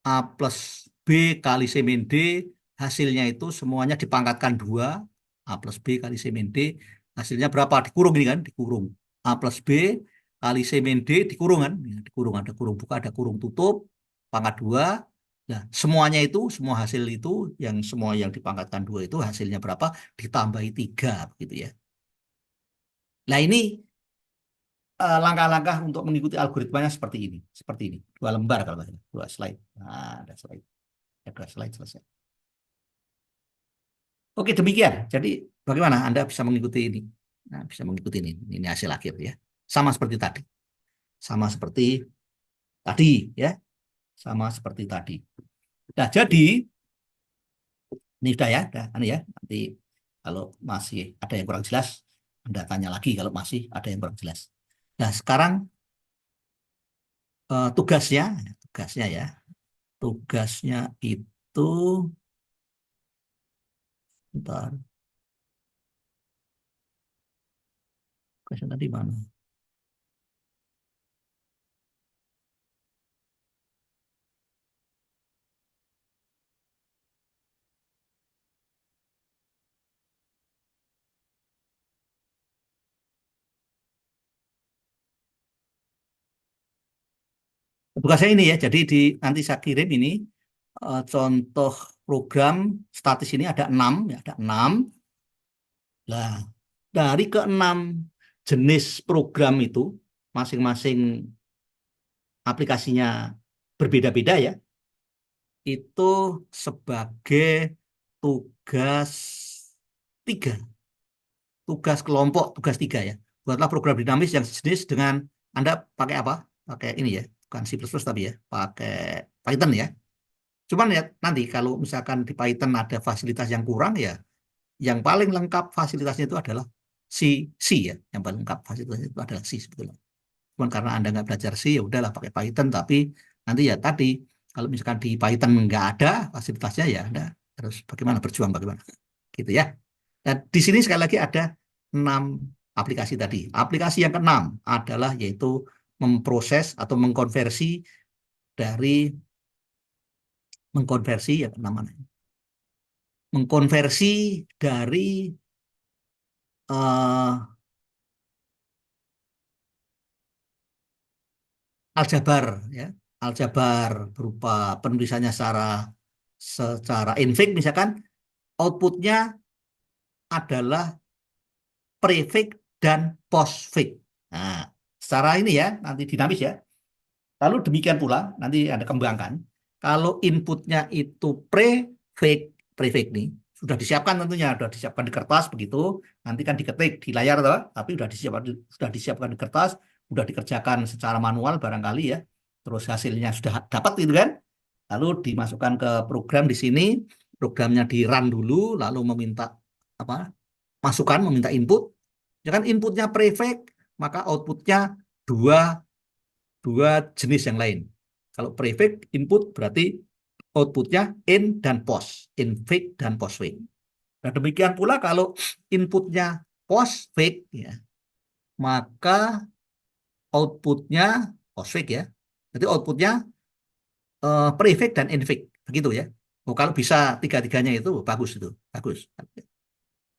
A plus B kali C min D, hasilnya itu semuanya dipangkatkan 2, A plus B kali C min D, hasilnya berapa? Dikurung ini kan, dikurung. A plus B kali C min D dikurung kan, ya, dikurung, ada kurung buka, ada kurung tutup, pangkat 2. Nah, semuanya itu, semua hasil itu, yang semua yang dipangkatkan 2 itu hasilnya berapa? Ditambahi 3, begitu ya. Nah, ini langkah-langkah untuk mengikuti algoritmanya seperti ini. Seperti ini. 2 lembar kalau nggak salah. 2 slide. Nah, ada slide. Ada slide selesai. Oke, demikian. Jadi, bagaimana Anda bisa mengikuti ini? Nah, bisa mengikuti ini. Ini hasil akhir ya. Sama seperti tadi. Sama seperti tadi ya. Sama seperti tadi. Nah, jadi ini sudah ya, udah, ini ya. Nanti kalau masih ada yang kurang jelas, Anda tanya lagi kalau masih ada yang kurang jelas. Nah, sekarang tugasnya ya. Tugasnya itu bentar. Tugasnya tadi mana? Tugasnya ini ya. Jadi nanti saya kirim ini contoh program statis ini ada 6 ya, ada 6. Nah, dari ke-6 jenis program itu masing-masing aplikasinya berbeda-beda ya. Itu sebagai tugas 3, tugas kelompok, tugas 3 ya. Buatlah program dinamis yang sejenis dengan Anda pakai apa? Pakai ini ya, bukan C++ tapi ya, pakai Python ya. Cuman ya nanti kalau misalkan di Python ada fasilitas yang kurang ya, yang paling lengkap fasilitasnya itu adalah C ya. Yang paling lengkap fasilitasnya itu adalah C sebetulnya. Cuman karena Anda nggak belajar C ya udahlah pakai Python, tapi nanti ya tadi kalau misalkan di Python nggak ada fasilitasnya ya Anda harus bagaimana berjuang bagaimana gitu ya. Dan di sini sekali lagi ada 6 aplikasi tadi. Aplikasi yang ke-6 adalah yaitu memproses atau mengkonversi ya namanya. Mengkonversi dari aljabar ya. Aljabar berupa penulisannya secara infix misalkan outputnya adalah prefix dan postfix. Nah, secara ini ya nanti dinamis ya. Lalu demikian pula nanti Anda kembangkan. Kalau inputnya itu prefix nih, sudah disiapkan tentunya, sudah disiapkan di kertas begitu. Nanti kan diketik di layar toh, tapi sudah disiapkan di kertas, sudah dikerjakan secara manual barangkali ya. Terus hasilnya sudah dapat gitu kan. Lalu dimasukkan ke program di sini, programnya di run dulu, lalu meminta apa? Masukan, meminta input. Ya kan inputnya prefix, maka outputnya dua dua jenis yang lain. Kalau prefix input berarti outputnya in dan post, infix dan postfix. Nah, demikian pula kalau inputnya postfix ya, maka outputnya postfix ya. Jadi outputnya prefix dan infix begitu ya. Oh, kalau bisa tiga-tiganya itu bagus itu, bagus.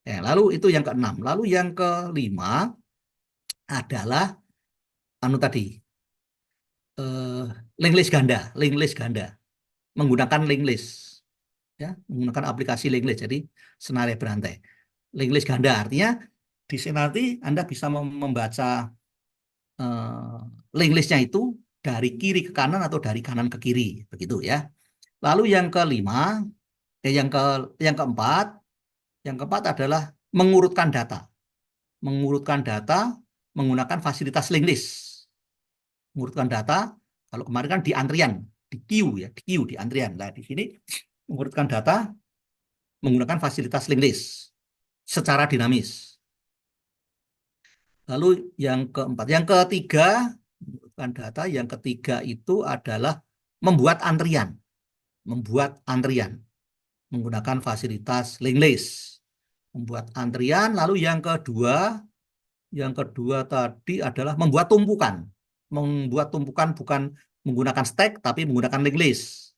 Ya, lalu itu yang keenam. Lalu yang kelima adalah anu tadi eh, linked list ganda, linked list ganda menggunakan linked list ya, menggunakan aplikasi linked list. Jadi senarai berantai. Linked list ganda artinya di sini nanti Anda bisa membaca eh, linked listnya itu dari kiri ke kanan atau dari kanan ke kiri, begitu ya. Lalu yang kelima, eh, yang ke yang keempat, yang keempat adalah mengurutkan data, mengurutkan data menggunakan fasilitas linked list. Mengurutkan data, kalau kemarin kan di antrian, di queue ya, di queue di antrian. Nah, di sini mengurutkan data menggunakan fasilitas linked list secara dinamis. Lalu yang keempat, yang ketiga, mengurutkan data, yang ketiga itu adalah membuat antrian, membuat antrian menggunakan fasilitas linked list. Membuat antrian, lalu yang kedua tadi adalah membuat tumpukan. Membuat tumpukan bukan menggunakan stack, tapi menggunakan linked list.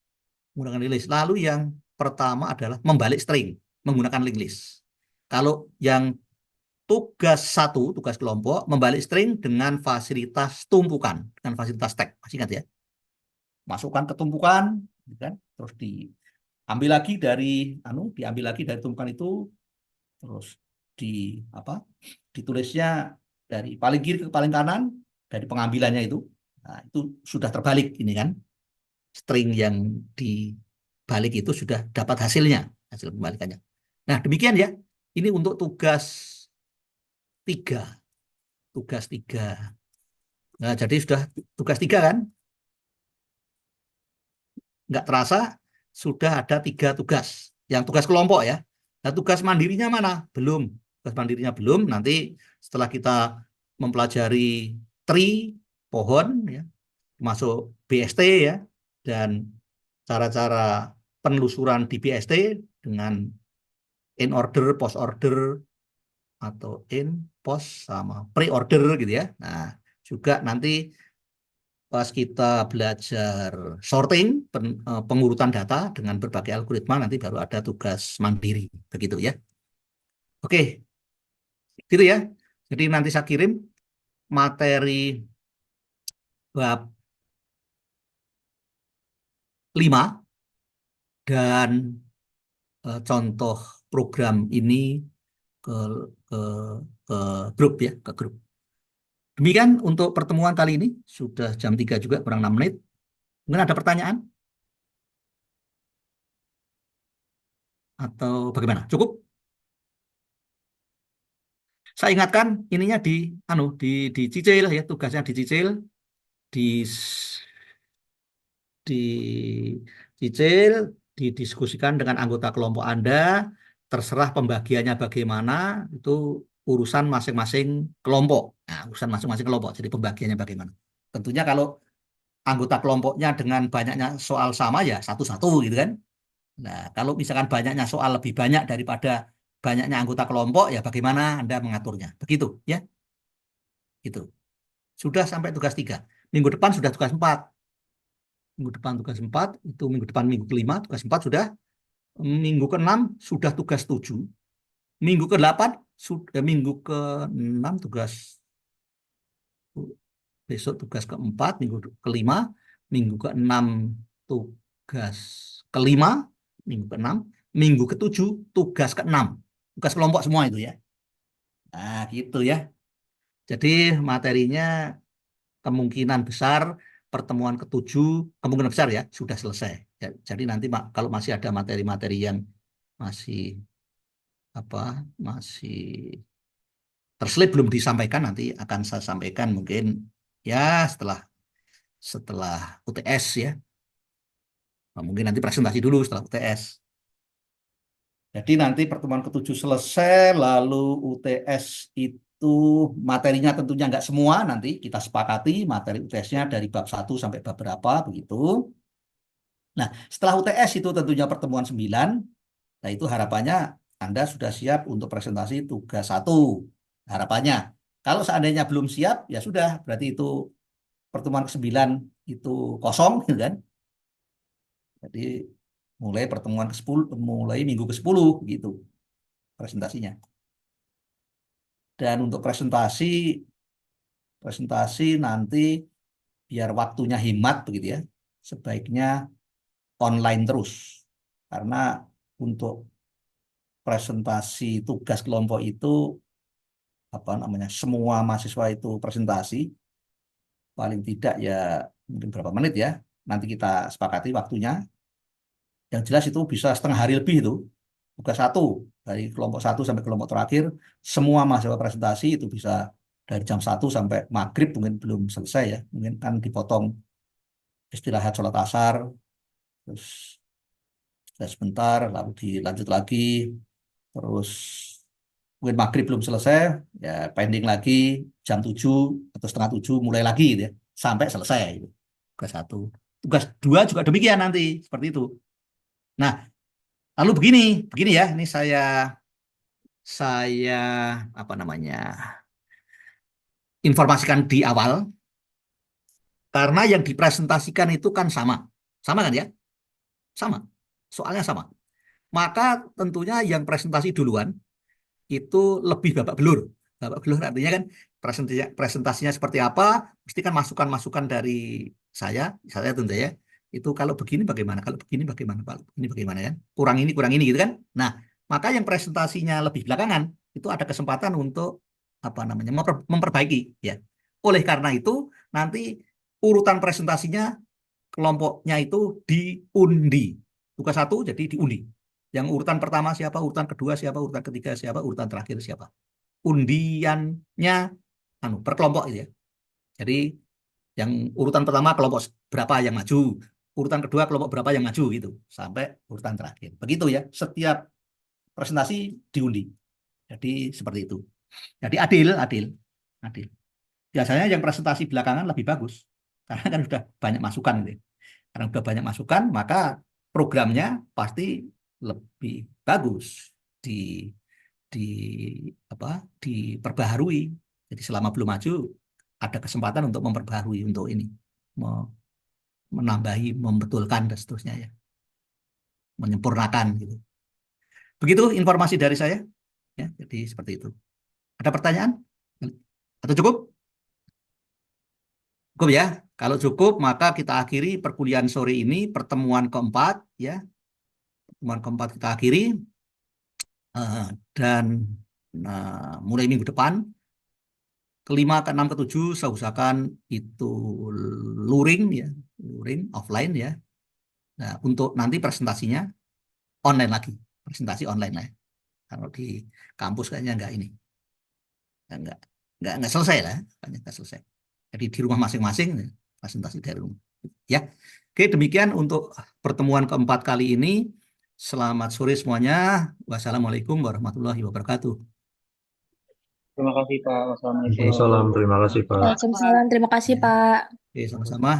Menggunakan linked list. Lalu yang pertama adalah membalik string menggunakan linked list. Kalau yang tugas satu, tugas kelompok, membalik string dengan fasilitas tumpukan, dengan fasilitas stack. Masih ingat ya? Masukkan ke tumpukan, gitu kan? Terus diambil lagi diambil lagi dari tumpukan itu, terus di apa? Ditulisnya dari paling kiri ke paling kanan dari pengambilannya itu. Nah, itu sudah terbalik ini kan. String yang dibalik itu sudah dapat hasilnya, hasil pembalikannya. Nah, demikian ya. Ini untuk tugas 3. Tugas 3. Nah, jadi sudah tugas 3 kan? Nggak terasa sudah ada 3 tugas. Yang tugas kelompok ya. Nah, tugas mandirinya mana? Belum. Tugas mandirinya belum. Nanti setelah kita mempelajari tree, pohon, ya, masuk BST ya, dan cara-cara penelusuran di BST dengan in order, post order, atau in, post, sama pre-order gitu ya. Nah, juga nanti pas kita belajar sorting, pengurutan data dengan berbagai algoritma, nanti baru ada tugas mandiri, begitu ya. Oke, gitu ya. Jadi nanti saya kirim materi bab 5 dan contoh program ini ke ke ke grup ya, ke grup. Demikian untuk pertemuan kali ini, sudah jam 3 juga, kurang 6 menit. Mungkin ada pertanyaan? Atau bagaimana? Cukup? Saya ingatkan ininya dicicil ya, tugasnya dicicil, di dicicil, didiskusikan dengan anggota kelompok Anda, terserah pembagiannya bagaimana, itu urusan masing-masing kelompok. Nah, urusan masing-masing kelompok, jadi pembagiannya bagaimana. Tentunya kalau anggota kelompoknya dengan banyaknya soal sama ya satu-satu gitu kan. Nah, kalau misalkan banyaknya soal lebih banyak daripada banyaknya anggota kelompok, ya bagaimana Anda mengaturnya. Begitu ya, gitu. Sudah sampai tugas 3. Minggu depan sudah tugas 4. Minggu depan tugas 4, itu minggu depan minggu kelima, tugas 4 sudah. Minggu ke-6 sudah tugas 7. Minggu ke-8, minggu ke-6 tugas, besok tugas ke-4, minggu kelima, minggu ke-6 tugas kelima, minggu ke-6, minggu ke-7 tugas ke-6. Tugas kelompok semua itu ya. Nah, gitu ya. Jadi materinya kemungkinan besar pertemuan ke-7, kemungkinan besar ya sudah selesai. Ya, jadi nanti kalau masih ada materi-materi yang masih apa masih terselip belum disampaikan, nanti akan saya sampaikan mungkin ya setelah setelah UTS ya. Nah, mungkin nanti presentasi dulu setelah UTS. Jadi nanti pertemuan ketujuh selesai, lalu UTS itu materinya tentunya nggak semua, nanti kita sepakati materi UTS-nya dari bab 1 sampai bab berapa, begitu. Nah, setelah UTS itu tentunya pertemuan 9, nah itu harapannya Anda sudah siap untuk presentasi tugas 1, harapannya. Kalau seandainya belum siap, ya sudah, berarti itu pertemuan ke-9 itu kosong, gitu kan. Jadi mulai pertemuan ke-10, mulai minggu ke-10 gitu presentasinya. Dan untuk presentasi, presentasi nanti biar waktunya hemat begitu ya, sebaiknya online terus. Karena untuk presentasi tugas kelompok itu apa namanya, semua mahasiswa itu presentasi paling tidak ya mungkin berapa menit ya. Nanti kita sepakati waktunya. Yang jelas itu bisa setengah hari lebih itu. Tugas 1 dari kelompok 1 sampai kelompok terakhir, semua mahasiswa presentasi itu bisa dari jam 1 sampai maghrib mungkin belum selesai ya. Mungkin kan dipotong istirahat sholat asar, terus sebentar, lalu dilanjut lagi, terus mungkin maghrib belum selesai, ya pending lagi jam 7 atau setengah 7 mulai lagi gitu ya, sampai selesai gitu. Tugas 1. Tugas 2 juga demikian nanti, seperti itu. Nah, lalu begini, begini ya, ini saya apa namanya informasikan di awal karena yang dipresentasikan itu kan sama kan ya, sama, soalnya sama. Maka tentunya yang presentasi duluan itu lebih babak belur. Babak belur artinya kan presentasinya seperti apa, mesti kan masukan-masukan dari saya tentu ya. Itu kalau begini bagaimana, kalau begini bagaimana, kalau begini bagaimana kan. Kurang ini gitu kan. Nah, maka yang presentasinya lebih belakangan itu ada kesempatan untuk apa namanya memperbaiki ya. Oleh karena itu nanti urutan presentasinya kelompoknya itu diundi. Tugas 1 jadi diundi. Yang urutan pertama siapa, urutan kedua siapa, urutan ketiga siapa, urutan terakhir siapa. Undiannya per kelompok itu ya. Jadi yang urutan pertama kelompok berapa yang maju, urutan kedua kelompok berapa yang maju gitu, sampai urutan terakhir. Begitu ya, setiap presentasi diundi. Jadi seperti itu. Jadi adil, adil, adil. Biasanya yang presentasi belakangan lebih bagus, karena kan sudah banyak masukan gitu. Karena sudah banyak masukan, maka programnya pasti lebih bagus di di apa diperbaharui. Jadi selama belum maju ada kesempatan untuk memperbaharui untuk ini, menambahi, membetulkan dan seterusnya ya, menyempurnakan gitu. Begitu informasi dari saya ya. Jadi seperti itu. Ada pertanyaan? Atau cukup? Cukup ya. Kalau cukup maka kita akhiri perkuliahan sore ini, pertemuan keempat ya. Pertemuan keempat kita akhiri. Dan mulai minggu depan kelima, keenam, ketujuh saya usahakan itu luring ya, luring offline ya. Nah, untuk nanti presentasinya online lagi, presentasi online lah ya. Kalau di kampus kayaknya nggak ini, nggak nggak selesai lah, banyak nggak selesai. Jadi di rumah masing-masing ya, presentasi dari rumah. Ya, oke demikian untuk pertemuan keempat kali ini. Selamat sore semuanya. Wassalamualaikum warahmatullahi wabarakatuh. Terima kasih Pak. Oke, Wassalamualaikum. Waalaikumsalam, terima kasih Pak. Waalaikumsalam. Terima kasih, ya. Pak. Oke, sama-sama.